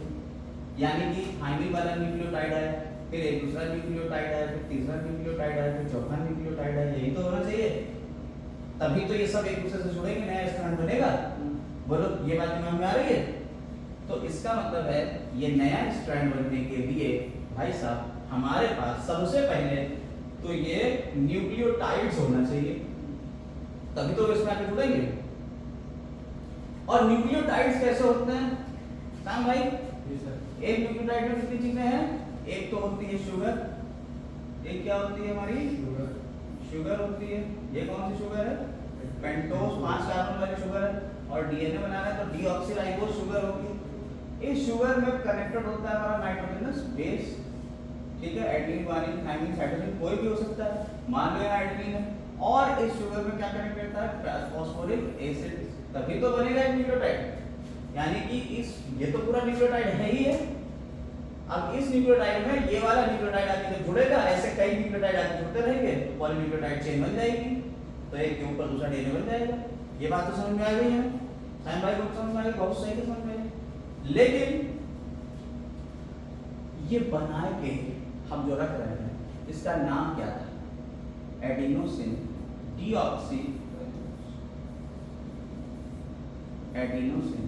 यानी कि थाइमिन वाला न्यूक्लियोटाइड है, फिर एक दूसरा न्यूक्लियोटाइड है, फिर तीसरा न्यूक्लियोटाइड है, फिर चौथा न्यूक्लियोटाइड है, यही तो होना चाहिए, तभी तो ये सब एक दूसरे से जुड़ेंगे, नया स्ट्रैंड बनेगा। बोलो ये बात दिमाग में आ रही है? तो इसका मतलब है ये नया स्ट्रैंड बनने के लिए भाई साहब हमारे पास सबसे पहले तो ये न्यूक्लियोटाइड्स होना चाहिए, तभी तो इसमें आके जुड़ेंगे। और न्यूक्लियोटाइड्स कैसे होते हैं साम भाई? एक न्यूक्लियोटाइड में कितनी चीजें हैं? एक तो होती है शुगर, एक क्या होती है हमारी? शुगर होती है। ये कौन सी शुगर है? पेंटोस 5 कार्बन वाली शुगर है। और डीएनए बनाना है तो डीऑक्सीराइबोस शुगर होगी। इस शुगर में कनेक्टेड होता है हमारा नाइट्रोजनस बेस, ठीक है, एडेनिन, गुआनिन, थाइमिन, साइटोसिन कोई भी हो सकता है, मान लो यहाँ एडेनिन है, और इस शुगर में क्या कनेक्ट करता है? फास्फोरिक एसिड, तभी तो बनेगा एक न्यूक्लियोटाइड। यानी कि इस ये तो पूरा न्यूक्लियोटाइड है ही है। अब इस न्यूक्लियोटाइड में ये वाला न्यूक्लियोटाइड आके जब जुड़ेगा, ऐसे कई न्यूक्लियोटाइड आके जुड़ते रहेंगे तो पॉलीन्यूक्लियोटाइड चेन बन जाएगी, तो एक के ऊपर दूसरा डीएनए बन जाएगा। ये बात तो समझ में आ गई है साइम भाई को? समझ में आ गई? बहुत सही से समझ में आई। लेकिन ये बना के हम जो रख रहे हैं इसका नाम क्या था? Adenosine deoxy adenosine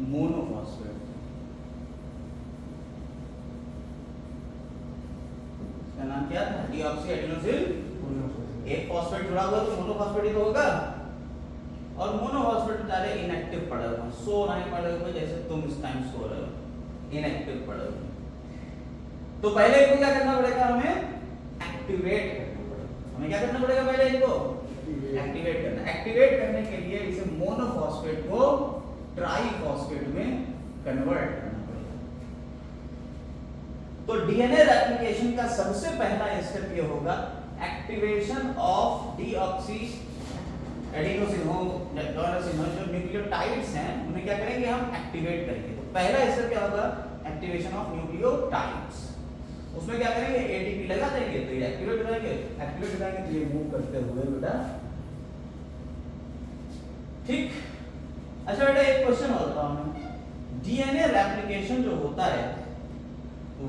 monophosphate. इसका नाम क्या था? Deoxy adenosine. एक फॉस्फेट जुड़ा हुआ तो मोनोफॉस्फेट ही तो होगा, और मोनोफॉस्फेट बेचारे इनएक्टिव पड़े हुए, सो नहीं पड़े हुए जैसे तुम इस टाइम सो रहे हो, इनएक्टिव पड़े हुए। तो पहले इनको क्या करना पड़ेगा? हमें एक्टिवेट करना पड़ेगा। हमें क्या करना पड़ेगा? पहले इनको एक्टिवेट करना। एक्टिवेट करने के लिए इसे मोनोफॉस्फेट को ट्राइफॉस्फेट में कन्वर्ट करना पड़ेगा। तो डीएनए रेप्लिकेशन का सबसे पहला स्टेप ये होगा एक्टिवेशन ऑफ डीऑक्सी एडिनोसिन हो जो न्यूक्लियोटाइड्स हैं उन्हें क्या करेंगे? हम एक्टिवेट करेंगे। तो पहला स्टेप क्या होगा? Activation of nucleotides. उसमें क्या करेंगे? एटीपी लगा देंगे तो ये एक्टिवेट हो जाएंगे, एक्टिवेट हो जाएंगे तो ये मूव करते हुए बेटा, ठीक। अच्छा बेटा एक क्वेश्चन और बताओ मैं, डीएनए रेप्लिकेशन जो होता है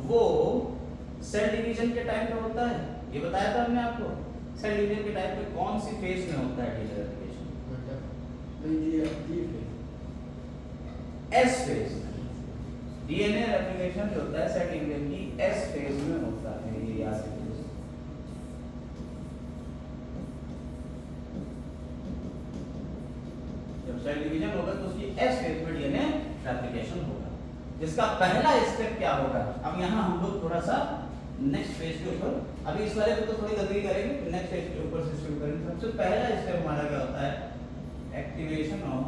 वो सेल डिवीजन के टाइम पे होता है, ये बताया था हमने आपको। सेल डिवीजन के टाइम पे कौन सी फेज में होता है डीएनए रेप्लिकेशन? एस फेज में। डीएनए रेप्लिकेशन जो होता है सेल डिवीजन की एस फेज में होता है, ये याद रखिए। जब सेल डिवीजन होगा तो उसकी एस फेज में डीएनए रेप्लिकेशन होगा, जिसका पहला स्टेप क्या होगा? अब यहाँ हम लोग थोड़ा सा नेक्स्ट फेज के ऊपर, अभी इस वाले पे तो थोड़ी गलती करेंगे, नेक्स्ट फेज के ऊपर से शुरू करेंगे। सबसे पहला स्टेप हमारा क्या होता है? एक्टिवेशन ऑफ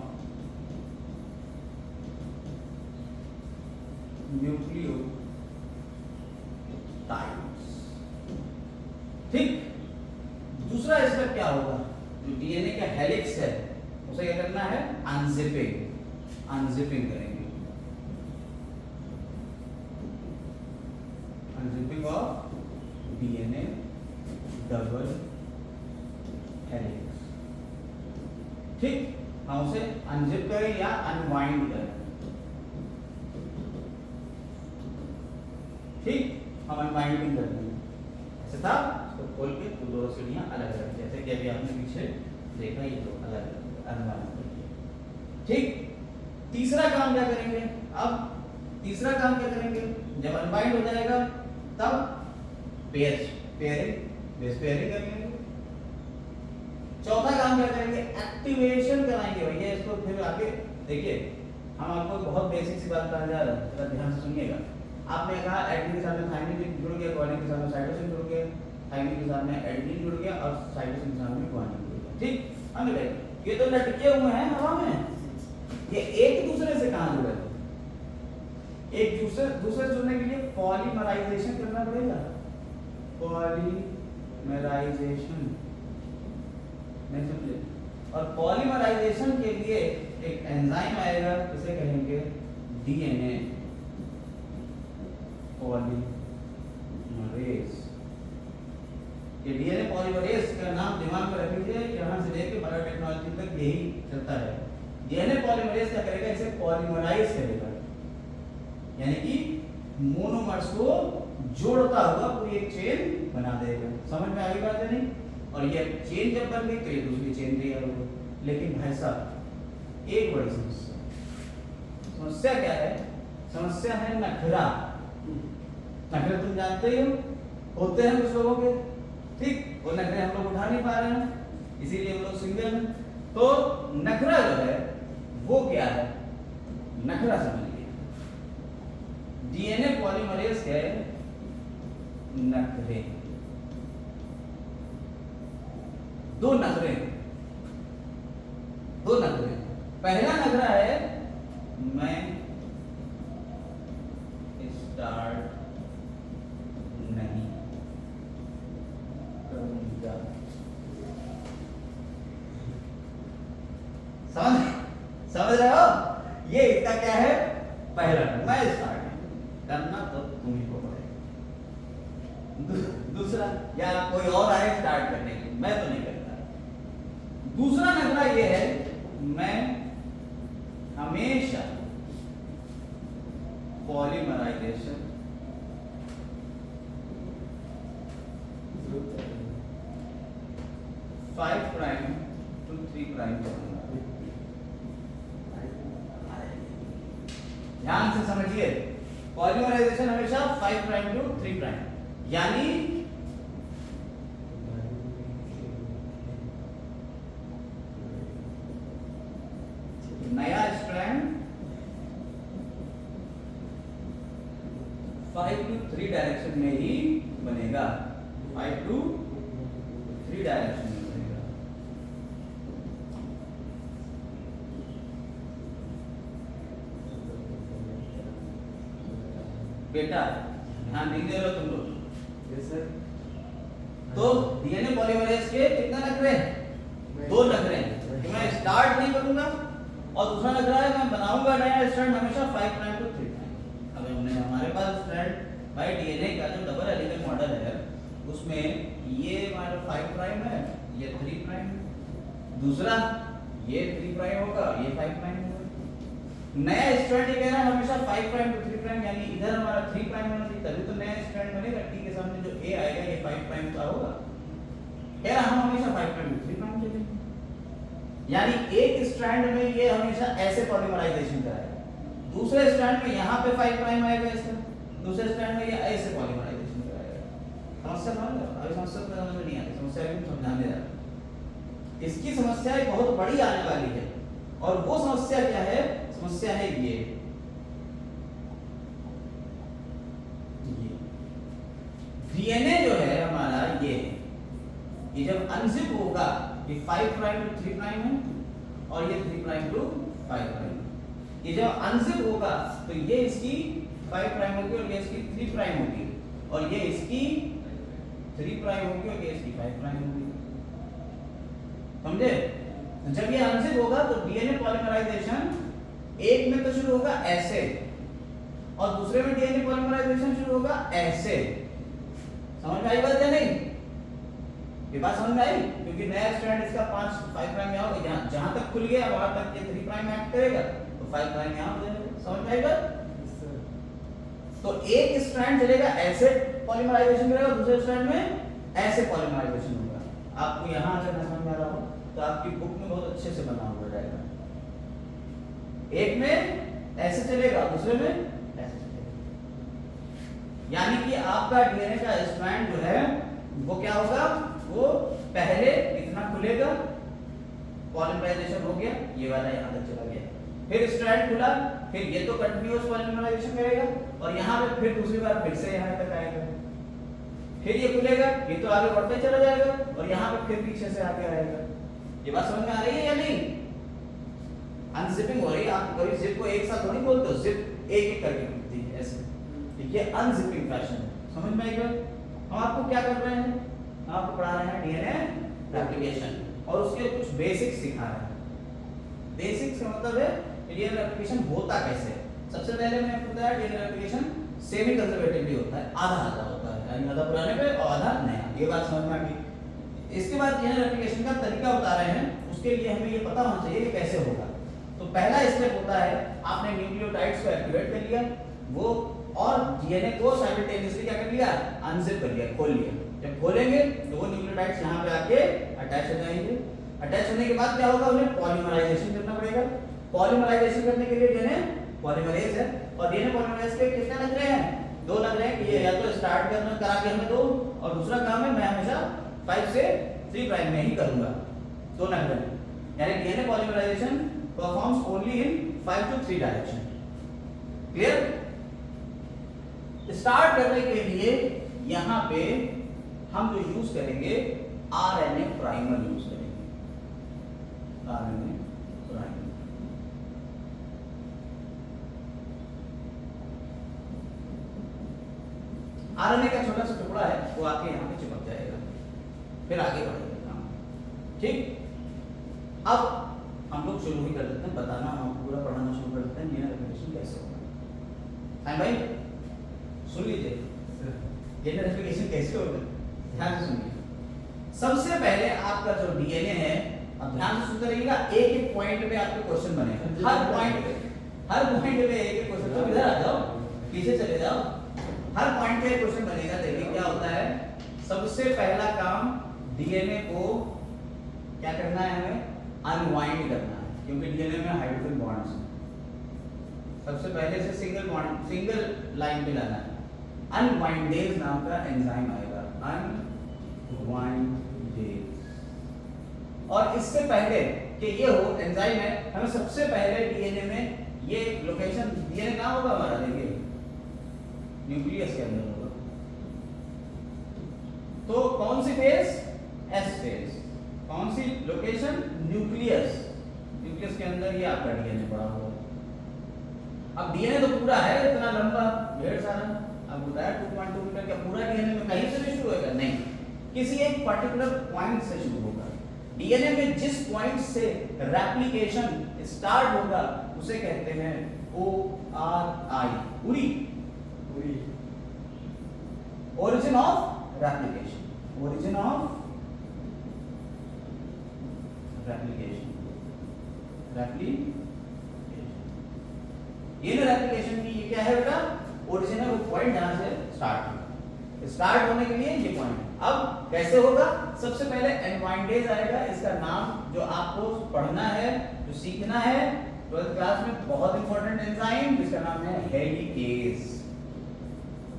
न्यूक्लियोटाइड्स, ठीक। दूसरा स्टेप क्या होगा? जो डीएनए का हेलिक्स है उसे क्या करना है? अनजिपिंग, अनजिपिंग करेंगे, unzipping of DNA double helix, ठीक। हम उसे अनजिप करें या अनवाइंड करें, ठीक। हम अनवाइंडिंग कर देंगे, ऐसे था इसको खोल के तो दो सीढ़ियां अलग अलग, जैसे कि अभी आपने पीछे देखा ये तो अलग अलग अनवाइंड करिए, ठीक। तीसरा काम क्या करेंगे? अब तीसरा काम क्या करेंगे? जब अनवाइंड हो जाएगा तब पेयरिंग, बेस पेयरिंग करेंगे। चौथा काम क्या करेंगे? एक्टिवेशन कराएंगे भैया इसको। फिर आगे देखिए हम आपको बहुत बेसिक सी बात बता जा रहा है, ध्यान से सुनिएगा। आपने कहा एडेनिन के साथ में थाइमिन जुड़ गया, गुआनिन के साथ में साइटोसिन जुड़ गया, थाइमिन के साथ में एडेनिन जुड़ गया और साइटोसिन के साथ में गुआनिन जुड़ गया, ठीक। अब ये तो लटके हुए हैं हवा में, ये एक दूसरे से कहां जुड़े? एक दूसरे जुड़ने के लिए पॉलीमराइजेशन करना पड़ेगा, पॉलीमराइजेशन, नहीं समझे? और पॉलीमराइजेशन के लिए एक एंजाइम आएगा, इसे कहेंगे डीएनए पॉलीमरेज, ये डीएनए पॉलीमरेज का नाम दिमाग में रख लीजिए, यहाँ से लेकर बायोटेक्नोलॉजी तक यही चलता है। डीएनए पॉलीमरेज क्या करेगा, इसे पॉलीमराइज करेगा, यानी कि मोनोमर्स को जोड़ता हुआ पूरी एक चेन बना देगा। समझ में आ गई बात है नहीं? और ये चेन जब बन गई तो ये दूसरी चेन तैयार हो गई। लेकिन भाई साहब एक बड़ी समस्या क्या है? समस्या है नखरा। नखरे तुम जानते ही हो, होते हैं कुछ लोगों के, ठीक? वो नखरे हम लोग उठा नहीं पा रहे हैं, इसीलिए हम लोग सिंगल हैं। तो नखरा जो है वो क्या है? नखरा समझिए, डीएनए पॉलीमरेज के नखरे, दो नखरे। पहला नखरा है मैं स्टार्ट नहीं करूंगा। समझ रहे हो? ये इसका क्या है? पहला, मैं स्टार्ट नहीं करना, तो तुम ही को पड़ेगा। दूसरा, या कोई और आए स्टार्ट करने के लिए, मैं तो नहीं करता। दूसरा नखरा ये है, मैं हमेशा polymerisation five prime to 3 prime करूंगा। ध्यान से समझिए, पॉलीमराइजेशन हमेशा 5 प्राइम टू 3 प्राइम, यानी नया स्ट्रैंड 5 to 3 डायरेक्शन में ही बनेगा। 5 to 3 डायरेक्शन में बनेगा। बेटा ध्यान नहीं दे रहे हो तुम लोग? Yes sir. तो डीएनए पॉलीमरेज के कितना नखरे हैं? 2 नखरे हैं कि मैं स्टार्ट नहीं करूंगा, और दूसरा नखरा है मैं बनाऊंगा नया स्ट्रैंड हमेशा 5 प्राइम टू 3 प्राइम। अब हमने हमारे पास स्ट्रैंड बाय डीएनए का जो डबल हेलिकल मॉडल है, उसमें ये हमारा 5 प्राइम है, ये 3 प्राइम है, दूसरा ये 3 प्राइम होगा, ये 5 प्राइम होगा। नया स्ट्रैंड ये कह रहा है हमेशा 5 प्राइम टू 3 प्राइम, यानी इधर हमारा 3 प्राइम होना चाहिए, तभी तो नया स्ट्रैंड बनेगा। टी के सामने जो ए आएगा ये 5 प्राइम का होगा। कह रहा हम हमेशा 5 प्राइम टू 3 प्राइम चलेंगे, यानी एक स्ट्रैंड में ये हमेशा ऐसे पॉलीमराइजेशन कराएगा, दूसरे स्ट्रैंड में यहाँ पे 5 प्राइम आएगा इसका, दूसरे स्ट्रैंड में ये ऐसे पॉलीमराइजेशन कराएगा। समस्या समझ लो? अभी समस्या तो समझ में नहीं आती, समस्या भी समझाने जा रहा हूं। इसकी समस्या एक बहुत बड़ी आने वाली है, और वो समस्या क्या है? समस्या है ये डीएनए जो है हमारा, ये जब अनजिप होगा, ये 5 प्राइम टू 3 प्राइम है, और ये 3 प्राइम टू 5 प्राइम। ये जब अनजिप होगा तो ये इसकी 5 प्राइम होगी और ये इसकी 3 प्राइम होगी, और ये इसकी 3 प्राइम होगी और ये इसकी 5 प्राइम होगी। समझे? जब ये अनजिप होगा तो डीएनए पॉलीमराइजेशन एक में तो शुरू होगा ऐसे, और दूसरे में डीएनए पॉलीमराइजेशन शुरू होगा ऐसे। समझ में आई बात या नहीं? ये बात समझ में आई? क्योंकि नया स्ट्रैंड इसका 5 प्राइम यहाँ होगा, जहां तक खुल गया वहां तक ये 3 प्राइम एक्ट करेगा, तो 5 प्राइम यहाँ हो जाएगा। समझ में आई बात? तो एक स्ट्रैंड चलेगा ऐसे पॉलीमराइजेशन करेगा, दूसरे स्ट्रैंड में ऐसे पॉलीमराइजेशन होगा। आपको यहाँ अगर ना समझ में आ रहा हो तो आपकी बुक में बहुत अच्छे से बना हुआ रहेगा। एक में ऐसे चलेगा, दूसरे में ऐसे चलेगा, यानी कि आपका डीएनए का स्ट्रैंड जो है वो क्या होगा? वो पहले इतना खुलेगा, पॉलीमराइजेशन हो गया, ये वाला यहाँ तक चला गया, फिर स्ट्रैंड खुला, फिर ये तो कंटिन्यूअस पॉलीमराइजेशन करेगा, और यहाँ पे फिर दूसरी बार फिर से यहाँ तक आएगा, फिर ये खुलेगा, ये तो आगे बढ़ते चला जाएगा, और यहाँ पे फिर पीछे से आगे आएगा। ये बात समझ में आ रही है या नहीं? अनजिपिंग हो रही है। आप कभी जिप को एक साथ थोड़ी बोलते हो, जिप एक एक करके खुलती है ऐसे, ठीक है? अनजिपिंग फैशन है। समझ में आएगा? हम आपको क्या कर रहे हैं? आपको पढ़ा रहे हैं डीएनए रेप्लिकेशन, और उसके कुछ बेसिक्स सिखा रहे हैं। बेसिक्स का मतलब है डीएनए रेप्लिकेशन होता कैसे। सबसे पहले मैंने बताया डीएनए रेप्लिकेशन सेमी कंजर्वेटिवली होता है, आधा आधा होता है, यानी आधा पुराने पे और आधा नया, ये बात समझ में आ गई। इसके बाद डीएनए रेप्लिकेशन का तरीका बता रहे हैं, उसके लिए हमें ये पता होना चाहिए कि कैसे होगा। तो पहला स्टेप होता है, आपने न्यूक्लियोटाइड्स को एक्टिवेट कर लिया वो, और डीएनए को साइमल्टेनियसली क्या कर लिया, अनजिप कर लिया, खोल लिया। जब खोलेंगे तो वो न्यूक्लियोटाइड्स यहाँ पे आके अटैच हो जाएंगे। अटैच होने के बाद क्या होगा, उन्हें पॉलीमराइजेशन करना पड़ेगा। पॉलीमराइजेशन करने के लिए डीएनए पॉलीमरेज है, और डीएनए पॉलीमरेज के कितने लग रहे हैं, 2 लग रहे हैं कि ये या तो स्टार्ट करना करा के हमें 2, और दूसरा काम है मैं हमेशा 5 से 3 प्राइम में ही करूंगा, 2 लग रहे हैं। यानी DNA polymerisation performs only in 5 to 3 direction. Clear? Start करने के लिए यहां पे हम जो यूज करेंगे आरएनए प्राइमर यूज करेंगे, आरएनए प्राइमर। आरएनए का छोटा सा टुकड़ा है वो आके यहाँ पे चिपक जाएगा, फिर आगे बढ़ेगा काम। ठीक, अब हम लोग शुरू ही कर देते हैं, बताना हम पूरा पढ़ाना शुरू कर देते हैं डीएनए रेप्लिकेशन कैसे होगा। साईं भाई सुन लीजिए, डीएनए रेप्लिकेशन कैसे होगा, ध्यान से सुनिए। सबसे पहले आपका जो डीएनए है, अब ध्यान से सुनते रहिएगा, एक एक पॉइंट पे आपके क्वेश्चन बनेगा, हर पॉइंट पे एक एक क्वेश्चन। तो इधर आ जाओ, पीछे चले जाओ, हर पॉइंट पे क्वेश्चन बनेगा। देखिए क्या होता है, सबसे पहला काम डीएनए को क्या करना है, हमें अनवाइंड करना है, क्योंकि डीएनए में हाइड्रोजन बॉन्ड्स हैं। सबसे पहले से सिंगल बॉन्ड, सिंगल लाइन पे लाना है। अनवाइंडेज नाम का एंजाइम आएगा, अनवाइंडेज। और इससे पहले कि ये हो एंजाइम है, हमें सबसे पहले डीएनए में ये लोकेशन, डीएनए कहाँ होगा हमारा, देखिए न्यूक्लियस के अंदर होगा। तो कौन सी फेज, एस फेज। कौन सी लोकेशन, न्यूक्लियस। न्यूक्लियस के अंदर ये आपका डीएनए पड़ा हुआ है। अब डीएनए तो पूरा है, इतना लंबा, ढेर सारा, अब बताया 2.2 मीटर, क्या पूरा डीएनए में कहीं से भी शुरू होगा, नहीं, किसी एक पर्टिकुलर पॉइंट से शुरू होगा। डीएनए में जिस पॉइंट से रेप्लिकेशन स्टार्ट होगा उसे कहते हैं ORI, पूरी, origin of replication, origin of replication, ये ना रेप्लिकेशन की ये क्या है बेटा, ओरिजिन है, वो पॉइंट जहां से स्टार्ट होने के लिए ये पॉइंट। अब कैसे होगा, सबसे पहले एनवाइंडेज आएगा, इसका नाम जो आपको पढ़ना है, जो सीखना है 12th क्लास में, बहुत इंपॉर्टेंट एंजाइम जिसका नाम है हेलिकेज।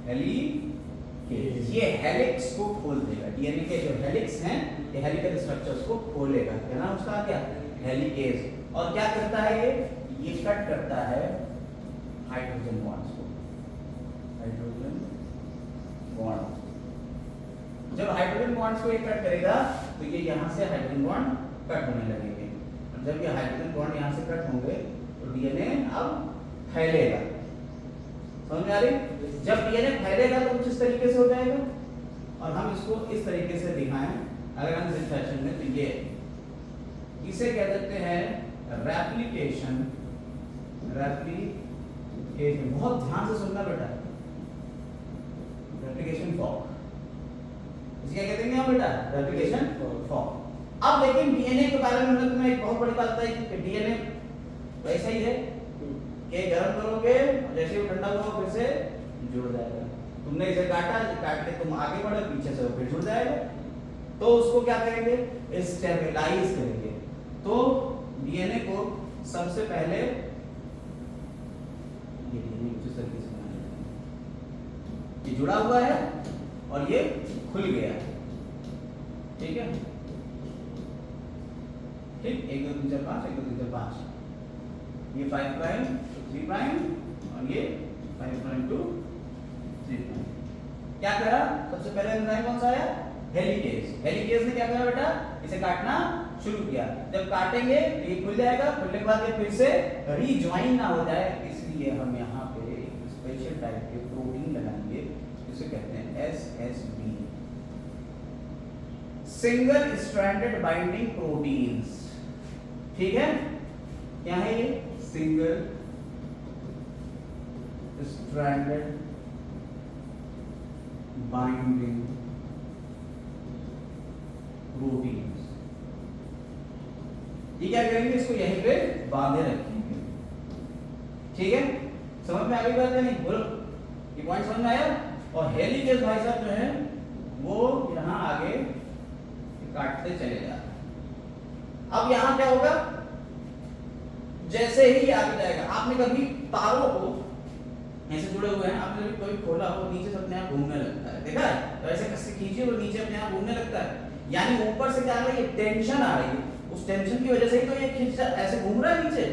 हेलिकेज ये हेलिक्स को खोल देगा, डीएनए के जो हेलिक्स हैं ये हेलिकल स्ट्रक्चर्स को खोलेगा, क्या नाम उसका, क्या, हेलिकेज। और क्या करता है ये कट करता है हाइड्रोजन बॉन्ड्स को, हाइड्रोजन बॉन्ड। जब हाइड्रोजन बॉन्ड्स को ये कट करेगा तो ये यहाँ से हाइड्रोजन बॉन्ड कट होने लगेंगे। जब ये हाइड्रोजन बॉन्ड यहाँ से कट होंगे तो डीएनए अब फैलेगा, समझ में आ रही? जब डीएनए फैलेगा तो कुछ इस तरीके से हो जाएगा, और हम इसको इस तरीके से दिखाएं अगर हम इस फैशन में, तो ये इसे कह देते हैं रेप्लिकेशन। रेप्लिकेशन बहुत ध्यान से सुनना बेटा, रेप्लिकेशन फॉर्क, इसे क्या कहते हैं हम बेटा, रेप्लिकेशन फॉर्क। अब लेकिन डीएनए के बारे में तुम्हें एक बहुत बड़ी बात बताई कि डीएनए वैसा ही है कि गर्म करोगे जैसे ही ठंडा होगा फिर से जुड़ जाएगा। तुमने इसे काटा, काट के तुम आगे बढ़े, पीछे से फिर जुड़ जाएगा, तो उसको क्या करेंगे, स्टेबलाइज करेंगे। तो डीएनए को सबसे पहले ये जुड़ा हुआ है और ये खुल गया, ठीक है, ठीक, 1 2 3 4 5, 1 2 3 4 5, ये 5 प्राइम to 3 प्राइम और ये 5 प्राइम to 3 प्राइम। क्या करा, सबसे पहले एंजाइम कौन सा आया, हेलिकेज। हेलिकेज ने क्या करा बेटा, इसे काटना शुरू किया। जब काटेंगे तो ये खुल जाएगा, खुलने के बाद ये फिर से रीजॉइन ना हो जाए, इसलिए हम यहाँ पे एक स्पेशल टाइप के प्रोटीन लगाएंगे, जिसे कहते हैं SSB, single stranded binding proteins. ठीक है, क्या है ये, सिंगल स्ट्रैंडेड बाइंडिंग प्रोटीन्स। ये क्या करेंगे, इसको यहीं पे बांधे रखेंगे। ठीक है, समझ में आ गई बात या नहीं? बोलो, ये पॉइंट समझ में आया? और हेलिकेज भाई साहब जो है वो यहाँ आगे काटते चले जा रहे हैं। अब यहाँ क्या होगा, जैसे ही आगे जाएगा, आपने कभी तारों को ऐसे जुड़े हुए हैं, आपने कभी कोई खोला हो, नीचे से अपने आप घूमने लगता है, देखा है? तो ऐसे कस से खींचिए और नीचे अपने आप घूमने लगता है, यानी ऊपर से क्या आ रही है, टेंशन आ रही है, उस टेंशन की वजह से ही तो ये खींच ऐसे घूम रहा है नीचे।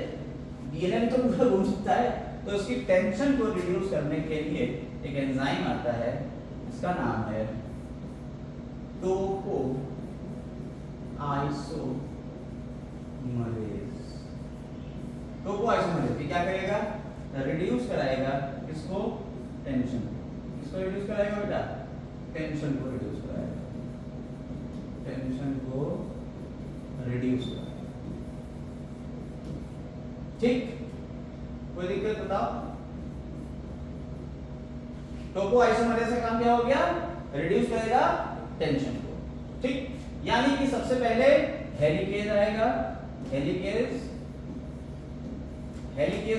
डीएनए तो पूरा घूम सकता है, तो उसकी टेंशन को रिड्यूस करने के लिए एक एंजाइम आता है, इसका नाम है टोको आइसोमरेज। टोको आइसोमरेज क्या करेगा, रिड्यूस कराएगा इसको, टेंशन, इसको रिड्यूस कराएगा बेटा, टेंशन को रिड्यूस कराएगा, टेंशन को रिड्यूस कराएगा। ठीक, कोई दिक्कत बताओ? टोको आइसोमरेज का काम क्या हो गया, रिड्यूस करेगा टेंशन को। ठीक, यानी कि सबसे पहले हेलिकेज आएगा, हेलिकेज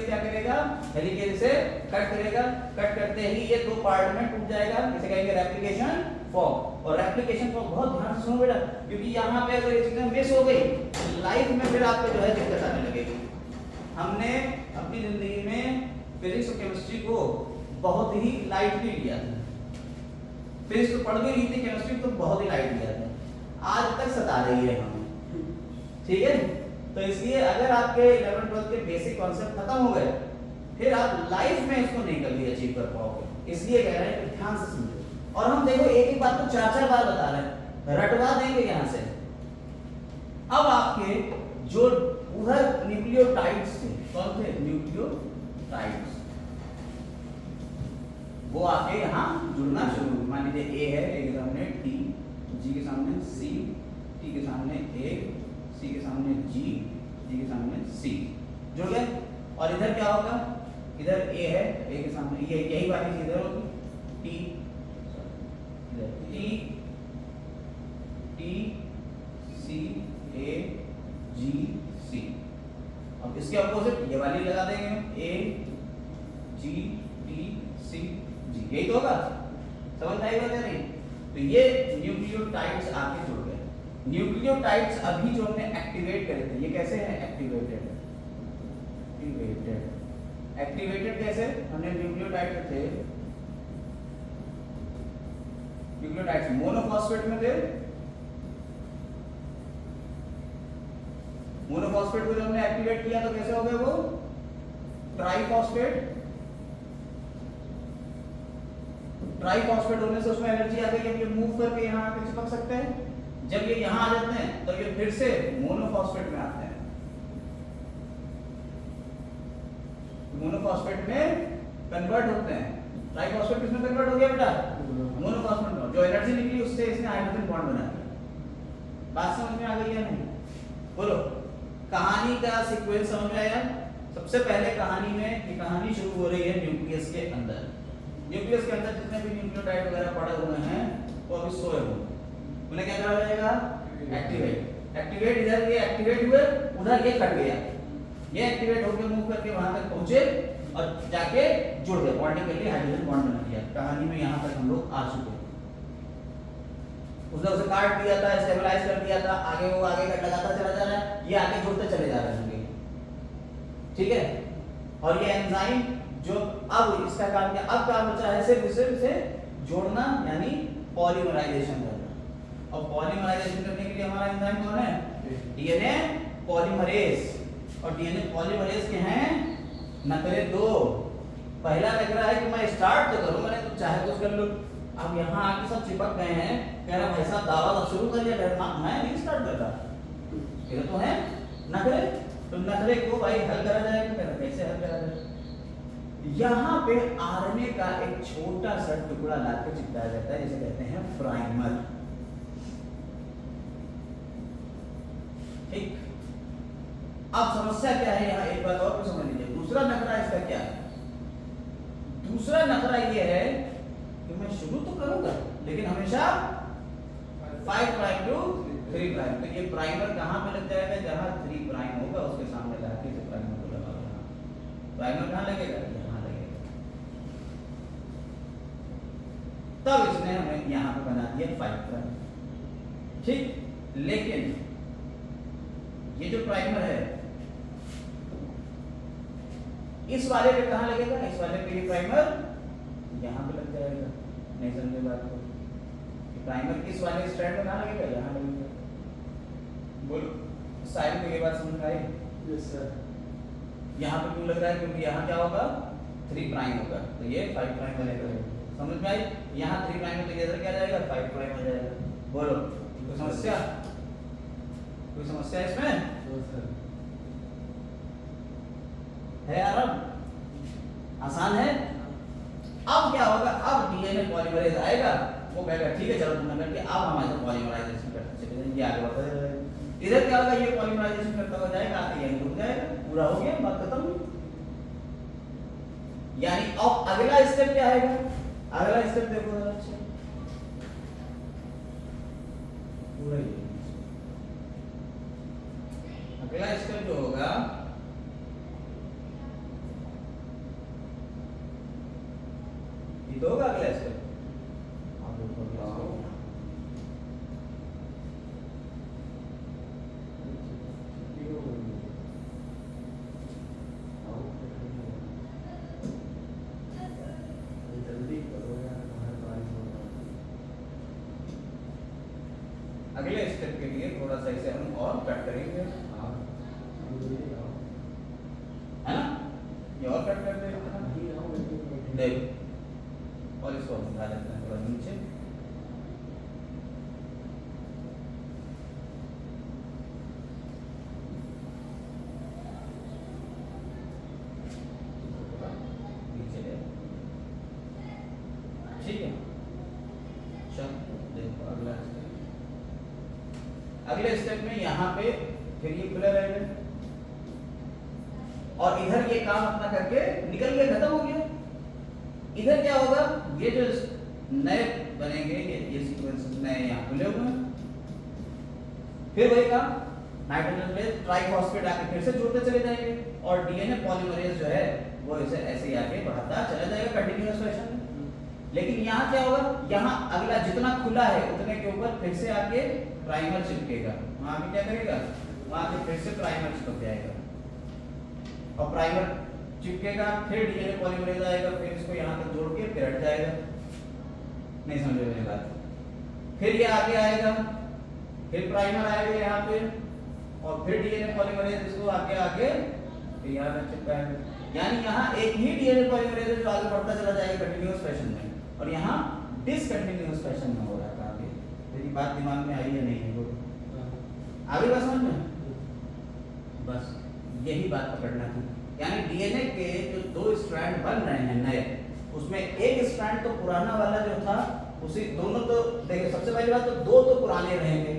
क्या करेगा, हेलिकेज से कट करेगा, कट करते ही ये दो पार्ट में टूट जाएगा, इसे कहेंगे रेप्लिकेशन फॉर्क। और रेप्लिकेशन फॉर्क बहुत ध्यान से सुनो बेटा, क्योंकि यहाँ पे अगर ये चीजें मिस हो गई लाइफ में फिर आपको जो है दिक्कत आने लगेगी। हमने अपनी जिंदगी में फिजिक्स और केमिस्ट्री को बहुत ही लाइटली लिया था, फिजिक्स तो पढ़ भी रही थी, केमिस्ट्री तो बहुत ही लाइट लिया था, आज तक सता रही है हमें। ठीक है, तो इसलिए अगर आपके 11 12 के बेसिक कॉन्सेप्ट खत्म हो गए, फिर आप लाइफ में इसको नहीं कभी अचीव कर पाओगे। इसलिए कह रहे हैं कि ध्यान से समझो। और हम देखो एक ही बात को 4-4 बार बता रहे हैं, रटवा देंगे यहाँ से। अब आपके जो उधर न्यूक्लियोटाइड्स थे, कौन थे, न्यूक्लियोटाइड्स, वो आके यहाँ जुड़ना शुरू। मान लीजिए ए है, ए के सामने टी, जी के सामने सी, टी के सामने ए, सी के सामने जी, जी के सामने सी, जुड़ गए। और इधर क्या होगा, इधर ए है, ए के सामने ये, यही वाली चीज इधर होगी, टी टी टी सी ए जी सी। अब इसके अपोजिट ये वाली लगा देंगे, ए जी टी सी जी, यही तो होगा। समझ आई बात नहीं? तो ये न्यूक्लियोटाइड्स आके जुड़ गए। न्यूक्लियोटाइड्स अभी जो हमने एक्टिवेट करे थे, ये कैसे हैं, एक्टिवेटेड, एक्टिवेटेड, एक्टिवेटेड कैसे, हमने न्यूक्लियोटाइड थे, न्यूक्लियोटाइड्स मोनोफॉस्फेट में थे, मोनोफॉस्फेट को जब हमने एक्टिवेट किया तो कैसे हो गए वो, ट्राइफॉस्फेट, ट्राइफॉस्फेट होने से उसमें एनर्जी आ गई, अब ये मूव करके यहाँ आके चिपक सकते हैं। जब ये यहाँ आ जाते हैं तो ये फिर से मोनोफॉस्फेट में आते हैं, मोनोफॉस्फेट में कन्वर्ट होते हैं। ट्राइफॉस्फेट किसमें कन्वर्ट हो गया बेटा, मोनोफॉस्फेट में। जो एनर्जी निकली उससे इसने हाइड्रोजन बॉन्ड बना दिया। बात समझ में आ गई या नहीं? बोलो, कहानी का सीक्वेंस समझ में आया? सबसे पहले कहानी में, ये कहानी शुरू हो रही है न्यूक्लियस के अंदर। न्यूक्लियस के अंदर जितने भी न्यूक्लियोटाइड वगैरह पड़े हुए हैं वो अभी सोए हुए, उन्हें क्या करा जाएगा, एक्टिवेट। एक्टिवेट, इधर ये एक्टिवेट हुए, उधर ये कट गया, ये एक्टिवेट होकर मूव करके वहां तक पहुंचे और जाके जुड़ गए, बॉन्डिंग के लिए हाइड्रोजन बॉन्ड बना दिया। कहानी में यहां तक हम लोग आ चुके हैं। उसने उसे काट दिया था, स्टेबलाइज कर दिया था, आगे वो आगे लगाता चला जा रहा है, ये आगे जुड़ते चले जा रहे हैं। ठीक है, और ये एंजाइम जो अब इसका काम क्या, अब काम बचा है सिर्फ इसे जोड़ना, यानी पॉलीमराइजेशन करना। और पॉलीमराइजेशन करने के लिए हमारा एंजाइम कौन है, डीएनए पॉलीमरेज। और डीएनए पॉलीमरेज के हैं नखरे दो। पहला लग रहा है कि मैं स्टार्ट तो करूं, मैंने तो चाहे कुछ कर लो। अब यहाँ आके सब चिपक गए हैं, कह रहा भाई साहब दावा तो शुरू कर दिया, मैं नहीं स्टार्ट कर रहा। ये तो है नखरे, तो नखरे को भाई हल करा जाएगा, कैसे हल करा जाएगा? यहाँ पे आरएनए का एक छोटा सा टुकड़ा लाके चिपकाया जाता है, जिसे कहते हैं प्राइमर। ठीक, अब समस्या क्या है यहाँ, एक बात और समझ लीजिए। दूसरा नखरा इसका क्या है? दूसरा नखरा ये है कि मैं शुरू तो करूंगा, लेकिन हमेशा 5 प्राइम टू 3 प्राइम। तो ये प्राइमर कहाँ पे लग जाएगा? जहाँ 3 प्राइम होगा उसके सामने जाके इसे प्राइमर को लगा देना। प्राइमर कहाँ लगेगा? यहाँ लगेगा। तब इसने हमें यहाँ पे बना दिया 5 प्राइम। ठीक, लेकिन ये जो प्राइमर है इस वाले पे कहाँ लगेगा? इस वाले पे ये प्राइमर यहाँ पे लग जाएगा। नहीं समझे बात को? प्राइमर किस वाले स्ट्रैंड में कहाँ लगेगा? यहाँ लगेगा। बोलो साहिल को ये बात समझ में आई? Yes sir. यहाँ पे क्यों लग रहा है? क्योंकि यहाँ क्या होगा? 3 प्राइम होगा, तो ये 5 प्राइम बनेगा। समझ में आई? यहाँ 3 प्राइम तो इधर क्या जाएगा? 5 प्राइम हो जाएगा। बोलो कोई समस्या? कोई समस्या इसमें? है आराम? आसान है? अब क्या होगा? अब डीएनए पॉलीमरेज आएगा, वो कहेगा ठीक है चलो तुमने करके अब हमारे पॉलीमराइजेशन करते चले जाएंगे, आगे बढ़ते जाएंगे। इधर क्या होगा? ये पॉलीमराइजेशन करता हुआ जाएगा, आते यहीं रुक जाएगा, पूरा हो गया, बात खत्म। यानी अब अगला स्टेप क्या आएगा? अगला स्टेप देखो जरा अच्छे, पूरा ही अगला स्टेप जो होगा ये तो होगा अगला स्टेप। अगले स्टेप के लिए थोड़ा सा इसे हम और कट करेंगे, है ना? ये और कट कर देंगे, देख और इसको हम डाल देते हैं थोड़ा नीचे। ठीक है, चल देखो अगला अगले स्टेप में यहाँ पे फिर ये खुला रहेगा और इधर ये काम अपना करके निकल गया, खत्म हो गया। इधर क्या होगा? ये जो नए बनेंगे ये सीक्वेंसेस नए यहाँ खुले हुए हैं, फिर वही काम नाइट्रोजन बेस ट्राइफॉस्फेट आके फिर से जुड़ते चले जाएंगे और डीएनए पॉलीमरेज जो है वो इसे ऐसे ही आगे बढ़ाता चला जाएगा कंटिन्यूअस फैशन में। लेकिन यहाँ क्या होगा? यहाँ अगला जितना खुला है उतने के ऊपर फिर से आके प्राइमर चिपकेगा, वहां पे क्या करेगा? वहां पे फिर से प्राइमर चिपक जाएगा और प्राइमर चिपकेगा, फिर डीएनए पॉलीमरेज आएगा, फिर इसको यहाँ तक जोड़ के फिर हट जाएगा। नहीं समझे मेरी बात? फिर ये आगे आएगा, फिर प्राइमर आएगा यहाँ पे और फिर डीएनए पॉलीमरेज इसको आगे आगे फिर यहाँ तक चिपकाएगा। यानी यहाँ एक ही डीएनए पॉलीमरेज जो आगे बढ़ता चला जाएगा कंटिन्यूअस फैशन में और यहाँ डिसकंटिन्यूअस फैशन में हो रहा है। आगे मेरी बात दिमाग में आई है नहीं है? आगे बस समझ में, बस यही बात पकड़ना थी। यानी डीएनए के जो 2 स्ट्रैंड बन रहे हैं नए, उसमें एक स्ट्रैंड तो पुराना वाला जो था उसी दोनों तो देखिए, सबसे पहली बात तो 2 तो पुराने रहेंगे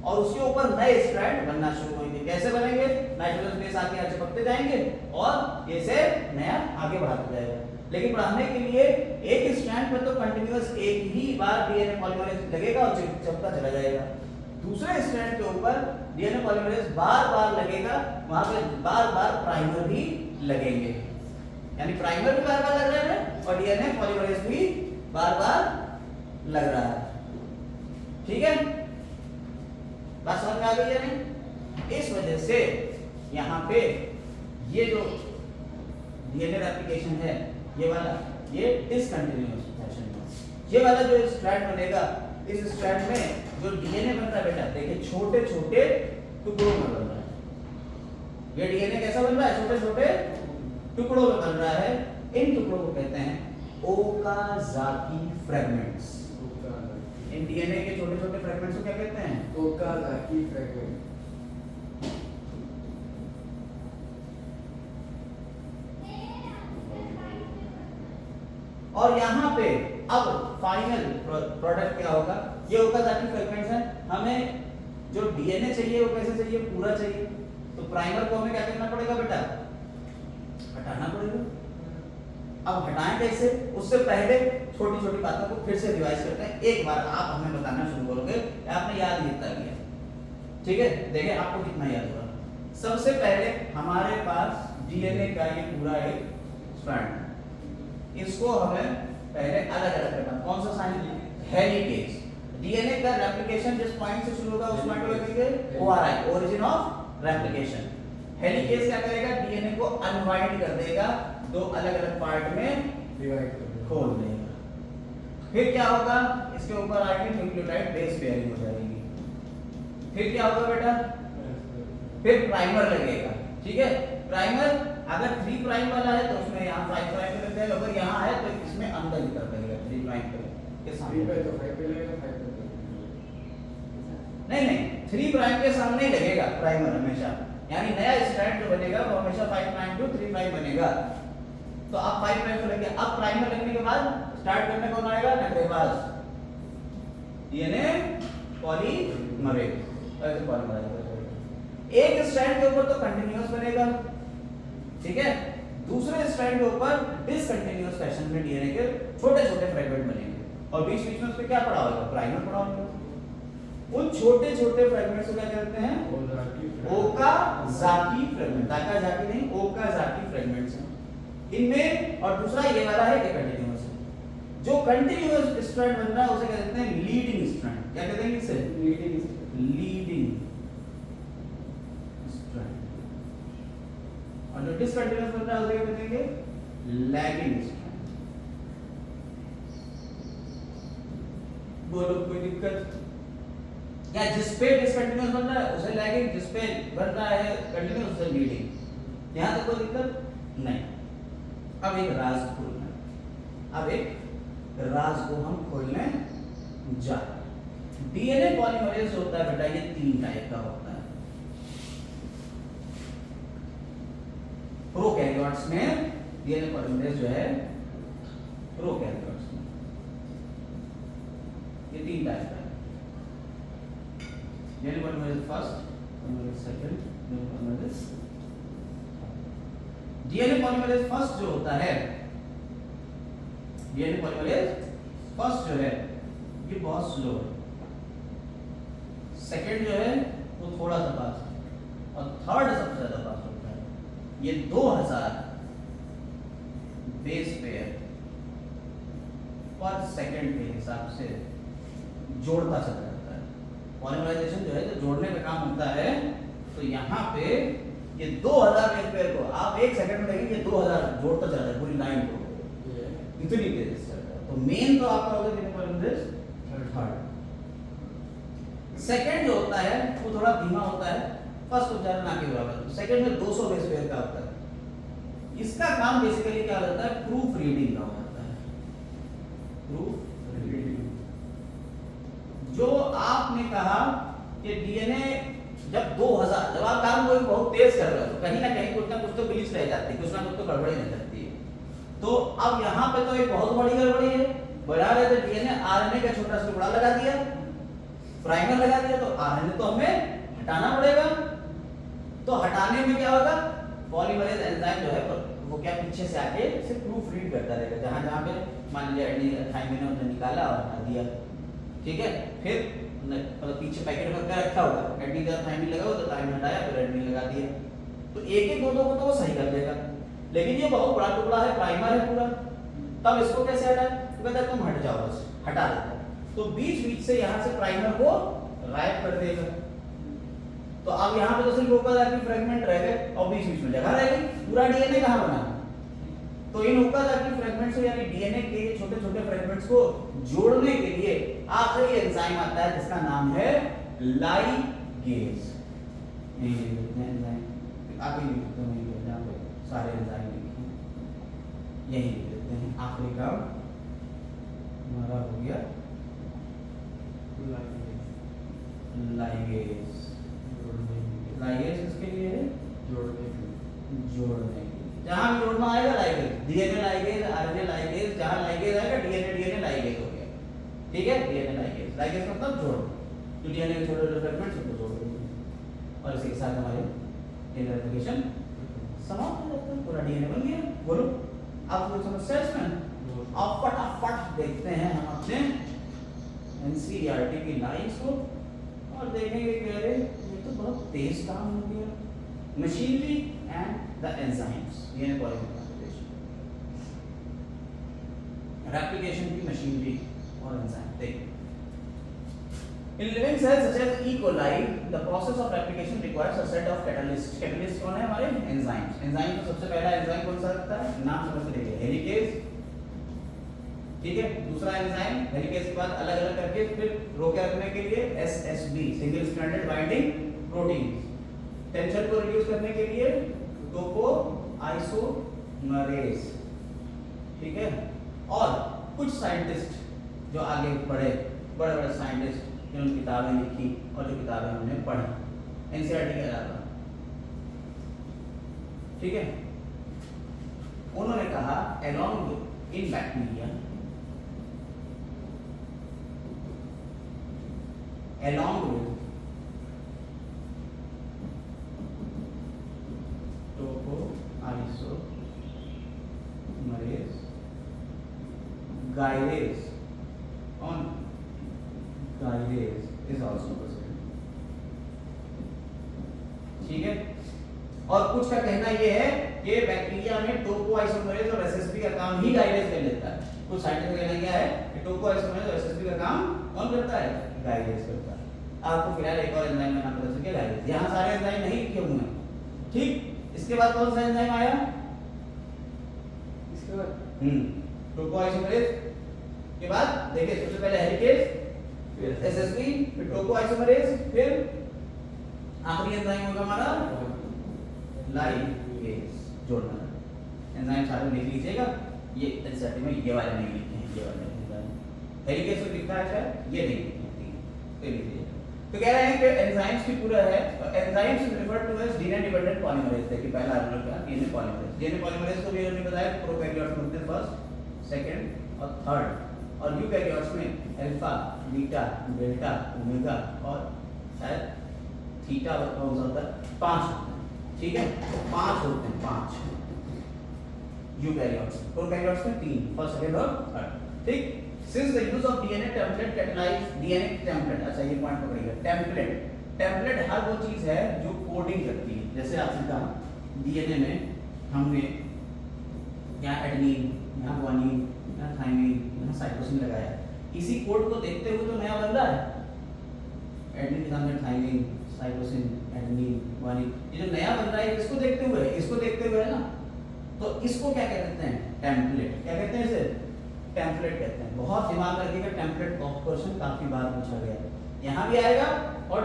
और उसके ऊपर नए स्ट्रैंड बनना शुरू होंगे। कैसे बनेंगे? नाइट्रोजन बेस आके यहाँ चिपकते जाएंगे और ये से नया आगे बढ़ाते जाएगा। लेकिन बढ़ाने के लिए एक स्ट्रैंड पर तो कंटिन्यूअस एक ही बार डीएनए पॉलीमरेज लगेगा और चिपकता चला जाएगा। दूसरे स्ट्रैंड के ऊपर डीएनए पॉलीमरेज बार-बार लगेगा, वहां पे बार-बार प्राइमर भी लगेंगे। यानी प्राइमर भी बार-बार लग रहा है और डीएनए पॉलीमरेज भी बार-बार लग रहा है। ठीक है, बात समझ में आ गई या नहीं? इस वजह से यहाँ पे ये जो डीएनए रेप्लिकेशन है ये वाला, ये डिसकंटिन्यूअस फैशन में, ये वाला जो स्ट्रैंड बनेगा, इस स्ट्रैंड में जो डीएनए बन रहा है बेटा, देखिए छोटे छोटे टुकड़ों में बन रहा है। ये डीएनए कैसा बन रहा है? छोटे छोटे टुकड़ों में बन रहा है। इन टुकड़ों को कहते हैं ओकाज़ाकी फ्रैगमेंट्स। इन डीएनए के छोटे छोटे फ्रैगमेंट्स को क्या कहते हैं? Okazaki fragment. और यहाँ पे अब फाइनल प्रोडक्ट क्या होगा? ये ओकाज़ाकी फ्रैगमेंट्स हैं। हमें जो डीएनए चाहिए वो कैसे चाहिए? पूरा चाहिए। तो प्राइमर को हमें क्या करना पड़ेगा बेटा? हटाना पड़ेगा। अब हटाएं कैसे? उससे पहले छोटी छोटी बातों को फिर से रिवाइज करते हैं। एक बार आप हमें बताना शुरू करोगे, आपने याद नहीं किया। ठीक है, देखें आपको कितना याद होगा। सबसे पहले हमारे पास डीएनए का ये पूरा एक स्ट्रैंड, इसको हमें पहले अलग अलग करना। कौन सा साइन? हेलिकेज। डीएनए का रेप्लिकेशन जिस पॉइंट से शुरू होगा उस पॉइंट को लिखेंगे ORI, origin of replication. Helicase क्या करेगा? डीएनए को अनवाइंड कर देगा, दो अलग अलग पार्ट में डिवाइड कर खोल देगा। फिर क्या होगा? इसके ऊपर आएगी न्यूक्लियोटाइड बेस पेयरिंग हो जाएगी। फिर क्या होगा बेटा? फिर प्राइमर लगेगा। ठीक है, प्राइमर अगर 3 प्राइम वाला है तो उसमें यहाँ 5 प्राइम पे लग जाएगा, अगर यहाँ है तो इसमें अंदर की तरफ लगेगा 3 प्राइम पे के सामने। 3 पे तो 5 पे लगेगा, 5 पे नहीं 3 प्राइम के सामने ही लगेगा प्राइमर हमेशा, यानी नया स्ट्रैंड जो बनेगा वो हमेशा 5 प्राइम टू 3 प्राइम बनेगा। तो अब 5 प्राइम पे लग गया। अब प्राइमर लगने के बाद स्टार्ट करने कौन आएगा? नकरेबाज, डीएनए पॉलीमरेज। ऐसे पॉलीमरेज एक स्ट्रैंड के ऊपर तो कंटीन्यूअस बनेगा, ठीक है, दूसरे स्ट्रैंड के ऊपर डिसकंटीन्यूअस फैशन में डीएनए के छोटे छोटे फ्रेगमेंट बनेंगे, और बीच बीच में उस पे क्या पड़ा होगा? प्राइमर पड़ा होगा। उन छोटे छोटे फ्रेगमेंट्स को क्या कहते हैं? Okazaki fragment. ताकाज़ाकी नहीं, ओकाज़ाकी फ्रेगमेंट्स हैं इनमें। और दूसरा ये वाला है कि कंटीन्यूअस है। जो कंटीन्यूअस स्ट्रैंड बन रहा है उसे कहते हैं लीडिंग स्ट्रैंड। क्या कहते हैं इसे? Leading strand. और जो डिसकंटीन्यूअस बन रहा है उसे क्या कहते हैं? Lagging strand. बोलो कोई दिक्कत? या जिस पे डिसकंटीन्यूअस बन रहा है उसे लैगिंग, जिस पे बन रहा है कंटीन्यूअस उसे लीडिंग। यहां तक कोई दिक्कत नहीं। अब एक राज खोलना है। अब एक राज को हम खोलने जा रहे हैं। डीएनए पॉलीमरेज जो होता है बेटा ये 3 टाइप का होता है। प्रोकैरियोट्स में डीएनए पॉलीमरेज जो है, प्रोकैरियोट्स में ये 3 टाइप का है। DNA polymerase first, polymerase second, DNA polymerase. DNA polymerase first जो होता है, डीएनए पॉलीमरेज फर्स्ट जो है ये बहुत स्लो है। सेकंड जो है वो थोड़ा सा फास्ट है, और थर्ड सबसे ज्यादा फास्ट होता है। ये 2000 बेस पेयर पर सेकंड के हिसाब से जोड़ता चला जाता है। पॉलीमराइजेशन जो है जो जोड़ने का काम होता है, तो यहाँ पे ये 2000 बेस पेयर को आप 1 सेकंड में देखेंगे 2000 जोड़ता चला जाता है पूरी लाइन को, इतनी तेजी से चलता है। तो मेन तो आपका होगा डीएनए पॉलीमरेज थर्ड। सेकंड जो होता है वो थोड़ा धीमा होता है, फर्स्ट को ज्यादा ना के बराबर। सेकंड में 200 बेस पेयर का होता है। इसका काम बेसिकली क्या होता है? प्रूफ रीडिंग का होता है। Proof reading. जो आपने कहा कि डीएनए जब 2000, जब आप काम कोई बहुत तेज कर रहे हो तो कहीं ना कहीं कुछ ना कुछ तो ग्लिच रह जाती है, कुछ ना कुछ तो गड़बड़ी रह जाती है। तो अब यहाँ पे तो एक बहुत बड़ी गड़बड़ी है। बढ़ा रहे थे डीएनए, आरएनए का छोटा सा टुकड़ा लगा दिया, प्राइमर लगा दिया, तो आरएनए तो हमें हटाना पड़ेगा। तो हटाने में क्या होगा? पॉलीमरेज एंजाइम जो है वो क्या पीछे से आके इसे प्रूफ रीड करता रहेगा। जहां जहां पे मान लीजिए थाइमिन ने निकाला और हटा दिया, ठीक है, फिर मतलब पीछे पैकेट में रखा होगा, एडनी का थाइमिन लगा हो तो थाइमिन हटाया, फिर एडनी लगा दिया। तो एक एक दो को तो वो सही कर देगा, लेकिन ये बहुत बड़ा टुकड़ा है, प्राइमर है पूरा, तब इसको कैसे हटाए? तो कहता है तुम हट जाओ, बस हटा देता। तो बीच बीच से यहाँ से प्राइमर को गायब कर देगा। तो अब यहाँ पे तो सिर्फ ओकाज़ाकी फ्रेगमेंट रह गए और बीच बीच में जगह रह गई। पूरा डीएनए कहाँ बना? तो इन ओकाज़ाकी फ्रेगमेंट्स को यानी डीएनए के छोटे छोटे फ्रेगमेंट्स को जोड़ने के लिए आखिरी एंजाइम आता है जिसका नाम है लाइगेज। यही लिखते हैं एंजाइम, आगे लिखते हैं जहाँ पे सारे एंजाइम लिखे हैं, यही लिखते हैं। आखिरी काम हमारा हो गया लाइगेज। लाइगेज किसके लिए है? जोड़ने के लिए। जहां भी जोड़ना आएगा ligase, DNA ligase, RNA ligase, जहां लाइगेज आएगा डीएनए लाइगेज हो गया, ठीक है। डीएनए लाइगेज, लाइगेज मतलब जोड़, जो डीएनए के छोटे छोटे फ्रेगमेंट्स को जोड़ देंगे, और इसी के साथ हमारे डीएनए रेप्लिकेशन समाप्त हो जाता है, पूरा डीएनए बन गया। बोलो आप कोई समस्या इसमें? अब फटाफट देखते हैं हम अपने एनसीईआरटी की लाइंस को और देखेंगे कि अरे ये तो बहुत तेज काम हो गया। मशीनरी एंड द एंजाइम्स, ये पॉलीमर रेप्लिकेशन की मशीनरी और एंजाइम। देखिए in living cells such as E. coli, the process of replication requires a set of catalysts. Catalyst कौन है हमारे? Enzymes. Enzyme तो सबसे पहला एंजाइम कौन सा लगता है? नाम समझ के देखिए, हेलिकेज, ठीक है। दूसरा एंजाइम हेलिकेज के बाद अलग अलग करके फिर रोके रखने के लिए SSB, single stranded binding protein. Tension को रिड्यूस करने के लिए टोपो आइसोमरेज, ठीक है। और कुछ साइंटिस्ट जो आगे बढ़े, बड़े बड़े साइंटिस्ट जिन्होंने किताबें लिखी और जो किताबें हमने पढ़ी एनसीईआरटी के अलावा, ठीक है, उन्होंने कहा along in bacteria, along with topoisomerase, gyrase on gyrase is also present, ठीक है। और कुछ का कहना ये है कि बैक्टीरिया में टोपोआइसोमरेज और एसएसपी का काम ही गाइरेज कर लेता है। कुछ साइंटिस्ट का कहना क्या है कि टोपोआइसोमरेज और एसएसपी का काम कौन करता है? गाइरेज करता है। आपको फिलहाल एक और एंजाइम का नाम पता चल गया, गाइरेज। यहाँ सारे एंजाइम नहीं लिखे हुए हैं, ठीक। इसके बाद कौन सा एंजाइम आया? इसके बाद टोपोआइसोमरेज के बाद देखिए सबसे पहले हेलिकेज, फिर एसएसपी, फिर टोपोआइसोमरेज, फिर आखिरी एंजाइम होगा हमारा लाइगेज। जोड़ना एंजाइम सारे लिख लीजिएगा, ये एनसीईआरटी में ये वाले नहीं लिखे हैं, ये वाले एंजाइम हेलिकेज को लिखा है शायद, ये नहीं लिखे हैं, तो लीजिए। तो कह रहे हैं कि एंजाइम्स की पूरा है, enzymes is referred to as DNA dependent polymerase. देखिए पहला हमने कहा डीएनए पॉलीमरेज। डीएनए पॉलीमरेज को भी हमने बताया प्रोकैरियोट्स में होते हैं फर्स्ट, सेकंड और थर्ड, और यूकैरियोट्स में अल्फा, बीटा, डेल्टा, ओमेगा और शायद थीटा कौन सा होता है? 5 होते हैं, ठीक है। 5 होते हैं, 5 यूकैरियोट्स। प्रोकैरियोट्स में 3, फर्स्ट, सेकंड और थर्ड, ठीक। Since the use of DNA template catalyze DNA template, अच्छा ये पॉइंट पकड़िएगा। टेम्पलेट हर वो चीज है जो कोडिंग करती है। जैसे आपने कहा डीएनए में हमने यहाँ एडेनिन, यहाँ ग्वानिन, यहाँ थाइमिन, यहाँ साइटोसिन लगाया। इसी कोड को देखते हुए तो नया बन रहा है। एडेनिन के सामने थाइमिन, साइटोसिन, एडेनिन, ग्वानिन, ये जो नया बन रहा है इसको देखते हुए है ना। तो इसको क्या कहते हैं? टेम्पलेट। क्या कहते हैं इसे? टेम्पलेट कहते हैं। बहुत दिमाग रखिएगा, टेम्पलेट क्वेश्चन काफी बार पूछा गया है, यहाँ भी आएगा। और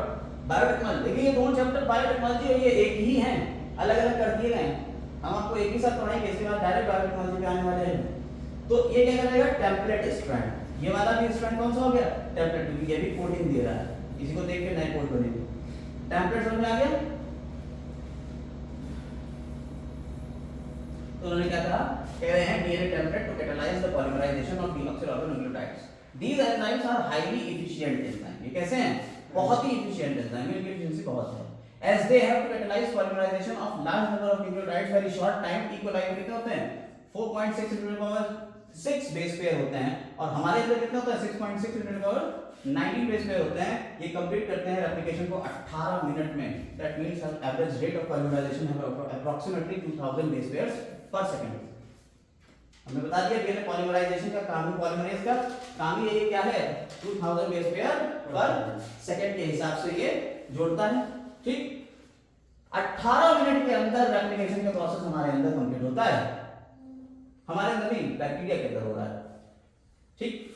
बायोटेक्नोलॉजी, देखिए ये दोनों चैप्टर बायोटेक्नोलॉजी और ये एक ही हैं, अलग अलग कर दिए गए हैं। हम आपको एक ही साथ पढ़ाएंगे, इसके बाद डायरेक्ट बायोटेक्नोलॉजी पे आने वाले हैं। तो ये क्या करेगा? Template strand. ये वाला भी स्ट्रैंड कौन सा हो गया? टेम्पलेट, क्योंकि ये भी कोडिंग दे रहा है, इसी को देख के नए कोड बनेंगे। टेम्पलेट समझ में आ गया? तो उन्होंने क्या कहा? कह रहे हैं DNA template to catalyze the polymerization of deoxyribonucleotides. These enzymes are highly efficient enzymes. ये कैसे हैं? बहुत ही efficient enzyme, इनकी efficiency बहुत है। As they have to catalyze polymerization of large number of nucleotides very short time. E. coli में कितने होते हैं? 4.6 × 10⁻⁶ बेस पेयर होते हैं, और हमारे अंदर कितने होते हैं? 6.6 × 10⁻⁹ बेस पेयर होते हैं। ये कंप्लीट करते हैं रेप्लिकेशन को 18 मिनट में। That means average rate of polymerization है approximately 2000 बेस पेयर्स पर सेकंड। हमने बता दिया डीएनए पॉलीमराइजेशन का काम, पॉलीमरेज का काम ही ये क्या है? 2000 बेस पेयर पर सेकंड के हिसाब से ये जोड़ता है, ठीक। 18 मिनट के अंदर रेप्लिकेशन का प्रोसेस हमारे अंदर कंप्लीट होता है। हमारे अंदर नहीं, बैक्टीरिया के अंदर हो रहा है, ठीक।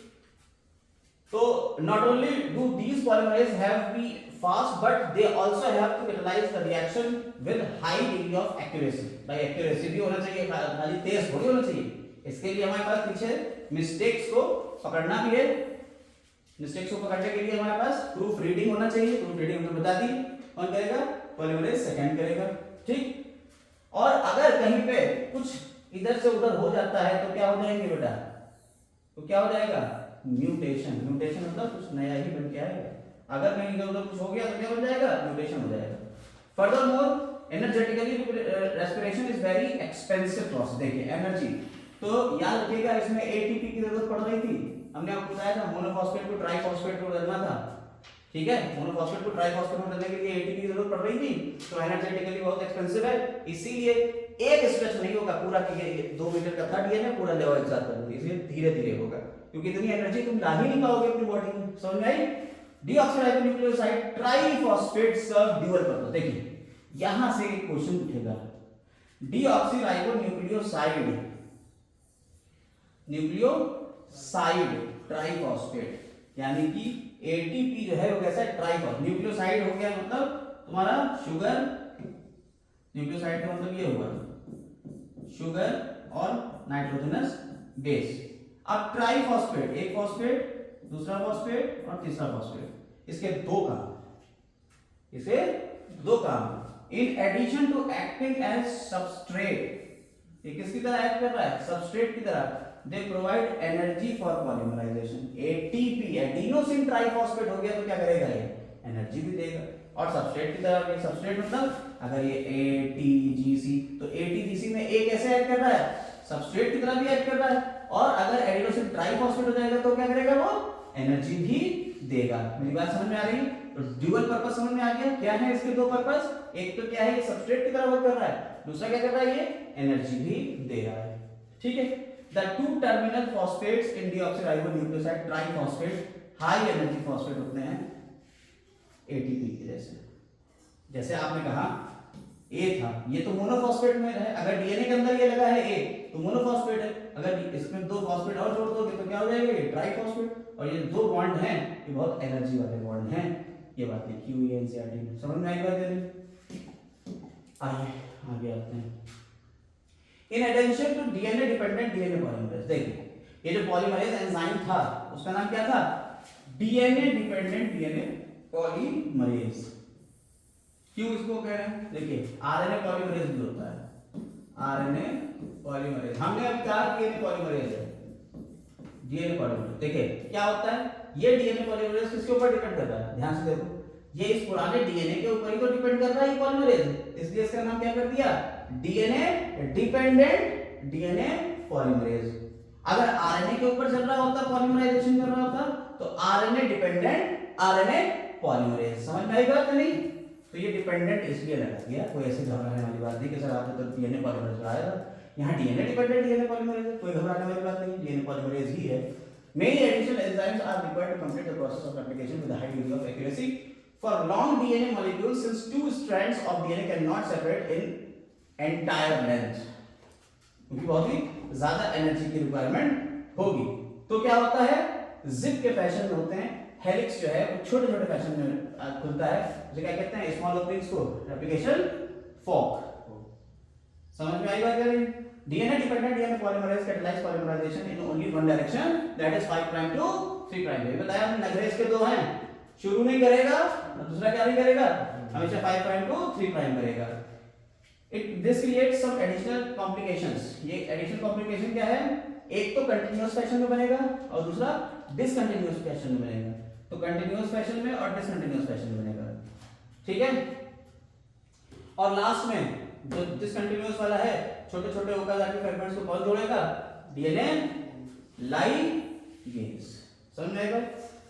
तो not only do these polymerase have be fast, but they also have to catalyze the reaction with high degree of accuracy. By accuracy भी होना चाहिए, खाली तेज थोड़ी होना चाहिए। इसके लिए हमारे पास पीछे मिस्टेक्स को पकड़ना भी है। मिस्टेक्स को पकड़ने के लिए हमारे पास प्रूफ रीडिंग होना चाहिए। प्रूफ रीडिंग हमने बता दी, कौन करेगा? पॉलीमरेज सेकंड करेगा, ठीक। और अगर कहीं पे कुछ इधर से उधर हो जाता है तो क्या हो जाएंगे बेटा? तो क्या हो जाएगा? म्यूटेशन। म्यूटेशन मतलब कुछ नया ही बन के आएगा। अगर कहीं इधर उधर कुछ हो गया तो क्या बन जाएगा? म्यूटेशन हो जाएगा। Furthermore energetically respiration is very expensive process. देखिए एनर्जी तो याद रखिएगा, इसमें एटीपी की जरूरत पड़ रही थी। हमने आपको बताया था मोनोफॉस्फेट को ट्राइफॉस्फेट को बदलना था, ठीक है, मोनोफॉस्फेट को ट्राइफॉस्फेट में बदलने के लिए एटीपी की जरूरत पड़ रही थी, तो एनर्जेटिकली बहुत एक्सपेंसिव है, इसीलिए एक स्ट्रेच नहीं होगा पूरा कि ये 2 मीटर का था डीएनए पूरा लेवल एक साथ कर दूंगी, इसलिए धीरे धीरे होगा, क्योंकि इतनी एनर्जी तुम ला ही नहीं पाओगे अपनी बॉडी में। समझ में आई? डीऑक्सीराइबोन्यूक्लियोसाइड ट्राइफॉस्फेट सर्व ड्यूअल पर्पस। देखिए यहां से एक क्वेश्चन उठेगा, डीऑक्सीराइबोन्यूक्लियोसाइड न्यूक्लियोसाइड ट्राइफॉस्फेट यानी कि एटीपी जो है वो कैसा है, ट्राइफॉस। न्यूक्लियोसाइड हो गया मतलब तुम्हारा शुगर, न्यूक्लियोसाइड का मतलब ये हुआ शुगर और नाइट्रोजनस बेस। अब ट्राइफॉस्फेट, एक फॉस्फेट, दूसरा फॉस्फेट और तीसरा फॉस्फेट, इसके दो काम, इसे दो काम। In addition to acting as substrate, ये किसकी तरह एक्ट कर रहा है, सबस्ट्रेट की तरह। They provide energy for polymerisation. ATP adenosine triphosphate हो गया तो क्या करेगा, ये एनर्जी भी देगा। और सबस्ट्रेट की तरह, ये सबस्ट्रेट मतलब अगर ये एटीजीसी, तो एटीजीसी में ए कैसे ऐड कर रहा है, सबस्ट्रेट की तरह भी ऐड कर रहा है। और अगर एडिनोसिन ट्राइफॉस्फेट हो जाएगा तो क्या करेगा, वो एनर्जी भी देगा। मेरी बात समझ में आ रही है? तो ड्यूअल पर्पस समझ में आ गया। क्या है इसके दो पर्पस, एक तो क्या है, ये सबस्ट्रेट की तरह वर्क कर रहा है, दूसरा क्या कर रहा है, ये एनर्जी भी दे रहा है। ठीक है, the two terminal phosphates in deoxyribonucleoside triphosphate high energy phosphate होते हैं एटीपी के जैसे। जैसे आपने कहा ए था, ये तो मोनोफॉस्फेट में है, अगर डीएनए के अंदर ये लगा है ए तो मोनोफॉस्फेट है, अगर इसमें दो फॉस्फेट और जोड़ दोगे तो क्या हो जाएगा, ये ट्राइफॉस्फेट। और ये दो बॉन्ड हैं, ये बहुत एनर्जी वाले बॉन्ड हैं। ये बात लिखी हुई है एनसीईआरटी में, समझ में आई बात? आइए आगे आते हैं। In addition to DNA dependent DNA polymerase, देखिए ये जो पॉलीमरेज एंजाइम था उसका नाम क्या था, डीएनए डिपेंडेंट डीएनए पॉलीमरेज। क्यों इसको कह रहे हैं, देखिए आरएनए पॉलीमरेज भी होता है, आरएनए पॉलीमरेज। हमने अब क्या डीएनए पॉलीमरेज है, डीएनए पॉलीमरेज। देखिए क्या होता है, ये डीएनए पॉलीमरेज किसके ऊपर डिपेंड कर रहा है, ध्यान से देखो, ये इस पुराने डीएनए के ऊपर ही तो डिपेंड कर रहा है ये पॉलीमरेज, इसलिए इसका नाम क्या कर दिया, डीएनए डिपेंडेंट डीएनए पॉलीमरेज। अगर आरएनए के ऊपर चल रहा होता, पॉलीमराइजेशन कर रहा होता, तो आरएनए डिपेंडेंट आरएनए पॉलीमरेज। समझ में आई बात नहीं? तो ये डिपेंडेंट इसलिए लगा दिया, कोई ऐसे घबराने वाली बात नहीं कि सर आपने तो डीएनए पॉलीमरेज लगाया था, यहाँ डीएनए डिपेंडेंट डीएनए पॉलीमरेज है, कोई घबराने वाली बात नहीं, डीएनए पॉलीमरेज ही है। Many additional enzymes are required to complete the process of replication with a high degree of accuracy. For long DNA molecules, since two strands of DNA cannot separate in entire length, क्योंकि बहुत ही ज्यादा energy की requirement होगी, तो क्या होता है, zip के फैशन में होते हैं, हेलिक्स जो है वो छोटे छोटे फैशन में खुलता है, उसे क्या कहते हैं, स्मॉल ओपनिंग्स को रेप्लिकेशन फॉर्क। समझ में आई बात करें? DNA dependent DNA polymerase catalyze polymerization in only one direction, that is 5 prime to 3 prime। ये बताया हमने, नगरेज के दो हैं, शुरू नहीं करेगा और दूसरा क्या नहीं करेगा, हमेशा 5 prime to 3 prime करेगा। This creates some additional complications। ये additional complication क्या है, एक तो कंटिन्यूअस फैशन में बनेगा और दूसरा डिसकंटिन्यूअस फैशन में बनेगा। तो कंटिन्यूअस फैशन में और डिसकंटिन्यूअस फैशन में बनेगा, ठीक है। और लास्ट में जो डिसकंटिन्यूअस वाला है, छोटे छोटे ओकाजाकी फ्रेगमेंट्स को कौन जोड़ेगा, डीएनए लाइगेज। समझ में आएगा?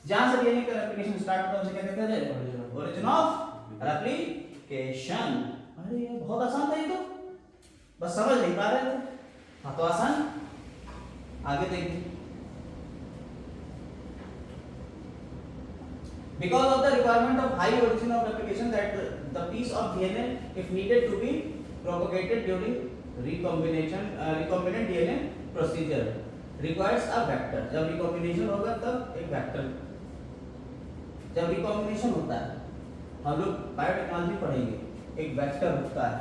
जहां से डीएनए का रेप्लिकेशन स्टार्ट होता है उसे क्या कहते हैं, ओरिजिन ऑफ रेप्लिकेशन। अरे ये बहुत आसान था, ये तो बस समझ नहीं पा रहे थे। हाँ तो आसान, आगे देखिए। Because of the requirement of high origin of replication, that the piece of DNA, if needed to be propagated during recombinant DNA procedure, requires a vector। जब recombination होगा तब एक vector, जब recombination होता है, हम लोग बायोटेक्नोलॉजी पढ़ेंगे, एक वेक्टर होता है,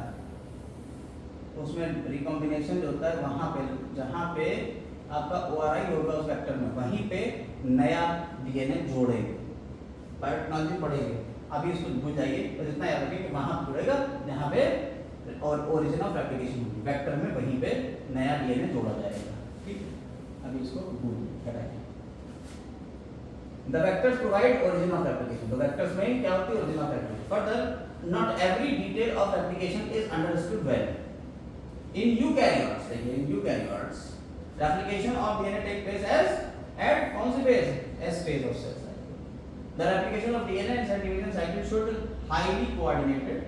उसमें recombination जो होता है वहां पे, जहां पे आपका ORI होगा उस वेक्टर में, वहीं पे नया DNA जोड़ेंगे। बायोटेक्नोलॉजी पढ़ेंगे, अभी इसको भूल जाइए, बस इतना याद रखिए कि वहां जुड़ेगा जहां पे और ओरिजिन ऑफ रेप्लिकेशन होगी, वेक्टर में वहीं पे नया डीएनए जोड़ा जाएगा, ठीक है। अभी इसको भूल हटाइए। The vectors provide origin of replication, तो वेक्टर्स में क्या होती है, origin of replication. Further not every detail of replication is understood well in eukaryotes. देखिए in eukaryotes replication of DNA take place as at कौन सी phase, S phase of cell cycle. The replication of DNA inside division cycle should highly coordinated,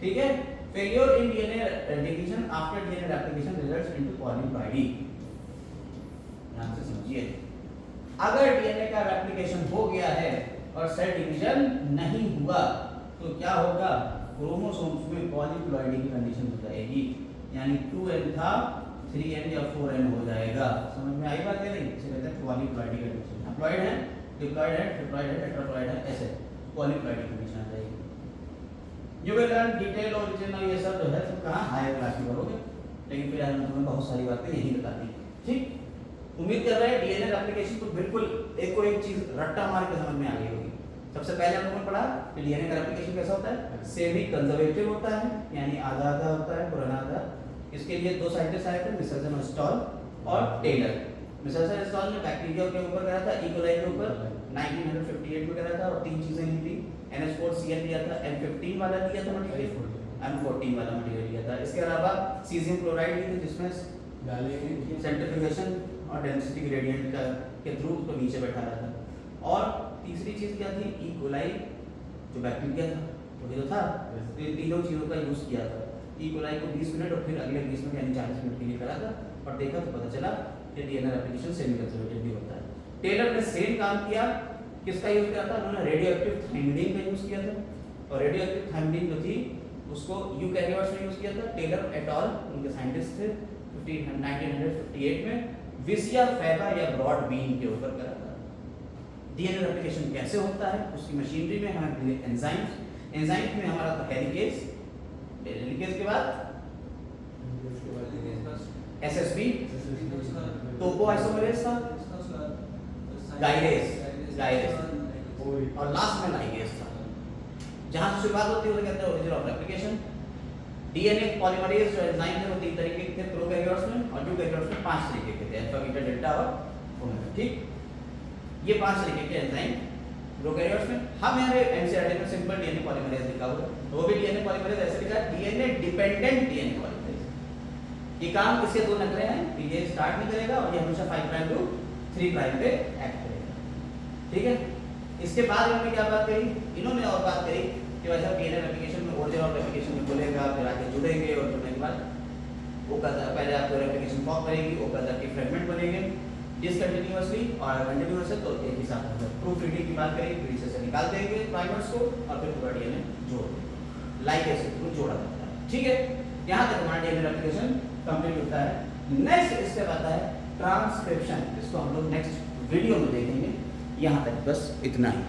ठीक है। Failure in DNA division after DNA replication results into polyploidy. ध्यान से समझिए, अगर DNA का replication हो गया है और सेल डिवीजन नहीं हुआ तो क्या होगा, क्रोमोसोम्स में पॉलीप्लॉइडी की कंडीशन हो जाएगी, यानी 2n था 3n या 4n हो जाएगा। समझ में आई बात है नहीं? इसे कहते हैं पॉलीप्लॉइडी कंडीशन। हप्लॉइड है, डिप्लॉइड है, ट्रिप्लॉइड है, टेट्राप्लॉइड है, ऐसे पॉलीप्लॉइडी कंडीशन आ जाएगी। You will learn detail origin और ये सब जो है सब कहां हायर क्लास में करोगे, लेकिन फिर हमने तुम्हें बहुत सारी बातें यही बता दी, ठीक। उम्मीद कर रहे हैं डीएनए रेप्लिकेशन को बिल्कुल एक को एक चीज रट्टा मार के समझ में आ गई होगी। सबसे पहले हम लोगों ने पढ़ा कि डीएनए का रेप्लिकेशन कैसा होता है, सेमी कंजर्वेटिव होता है, यानी आधा आधा होता है, पुराना आधा। इसके लिए दो साइंटिस्ट आए थे, मिशेल्सन और स्टॉल और टेलर। मिशेल्सन और स्टॉल ने बैक्टीरिया के ऊपर करा था, ई कोलाई के ऊपर 1958 में करा था और तीन चीजें ली थी, NH4Cl लिया था, N15 वाला लिया था मटेरियल, M14 वाला मटेरियल लिया था। इसके अलावा सीजियम क्लोराइड ली थी जिसमें सेंट्रीफ्यूगेशन और डेंसिटी ग्रेडियंट का के थ्रू उसको नीचे बैठा रहा था। और तीसरी चीज क्या थी, ई कोलाई जो बैक्टीरिया था, वो जो था, तो ये तीनों चीजों का यूज किया था। ई कोलाई को 20 मिनट और फिर अगले 20 मिनट यानी 40 मिनट के लिए करा था और देखा तो पता चला कि डीएनए रेप्लिकेशन सेमी कंजर्वेटिव भी होता है। टेलर ने सेम काम किया, किसका यूज किया था, उन्होंने रेडियोएक्टिव थायमिडीन का यूज किया था और रेडियोएक्टिव थायमिडीन जो थी उसको यूकैरियोट्स में यूज किया था। टेलर एट ऑल उनके साइंटिस्ट थे 1958 में विसिया फैबा या ब्रॉड बीन के ऊपर करा था। डीएनए रेप्लिकेशन कैसे होता है, उसकी मशीनरी में हमारे एंजाइम्स, एंजाइम्स में हमारा था हेलिकेज, हेलिकेज के बाद एसएसबी, टोपोआइसोमरेज था, गायरेज, गायरेज और लास्ट में लाइगेज था। जहां से शुरुआत होती है उसे कहते हैं origin of replication. DNA polymerase जो एंजाइम थे वो तीन तरीके के थे प्रोकैरियोट्स में, और यूकैरियोट्स में 5 तरीके के थे, अल्फा बीटा डेल्टा और ओमेगा, ठीक। ये 5 तरीके के एंजाइम प्रोकैरियोट्स में। हम यहाँ एनसीईआरटी में सिंपल डीएनए पॉलीमरेज लिखा हुआ है, वो भी डीएनए पॉलीमरेज ऐसे लिखा है, डीएनए डिपेंडेंट डीएनए पॉलीमरेज। ये काम इसके दो नखरे हैं कि ये स्टार्ट नहीं करेगा और ये हमेशा 5 प्राइम टू 3 प्राइम पे एक्ट करेगा, ठीक है। इसके बाद इन्होंने क्या बात करी, इन्होंने और बात करी कि वैसा डीएनए रेप्लिकेशन में ओरिजिन ऑफ रेप्लिकेशन में बोलेगा, फिर आके जुड़ेंगे और जुड़ने के बाद वो पहले आपको रेप्लिकेशन फॉर्म करेगी, वो की फ्रेगमेंट बनेंगे डिसकंटिन्यूअसली और कंटिन्यूअस है तो एक ही साथ होगा। प्रूफ रीडिंग की बात करें, फिर से निकाल देंगे प्राइमर्स को और फिर पूरा डीएनए जोड़ देंगे, लाइगेज के थ्रू जोड़ा जाता है, ठीक है। यहाँ तक हमारा डीएनए रेप्लिकेशन कंप्लीट होता है। नेक्स्ट इसके बाद है ट्रांसक्रिप्शन, इसको हम लोग नेक्स्ट वीडियो में देखेंगे। यहाँ तक बस इतना ही।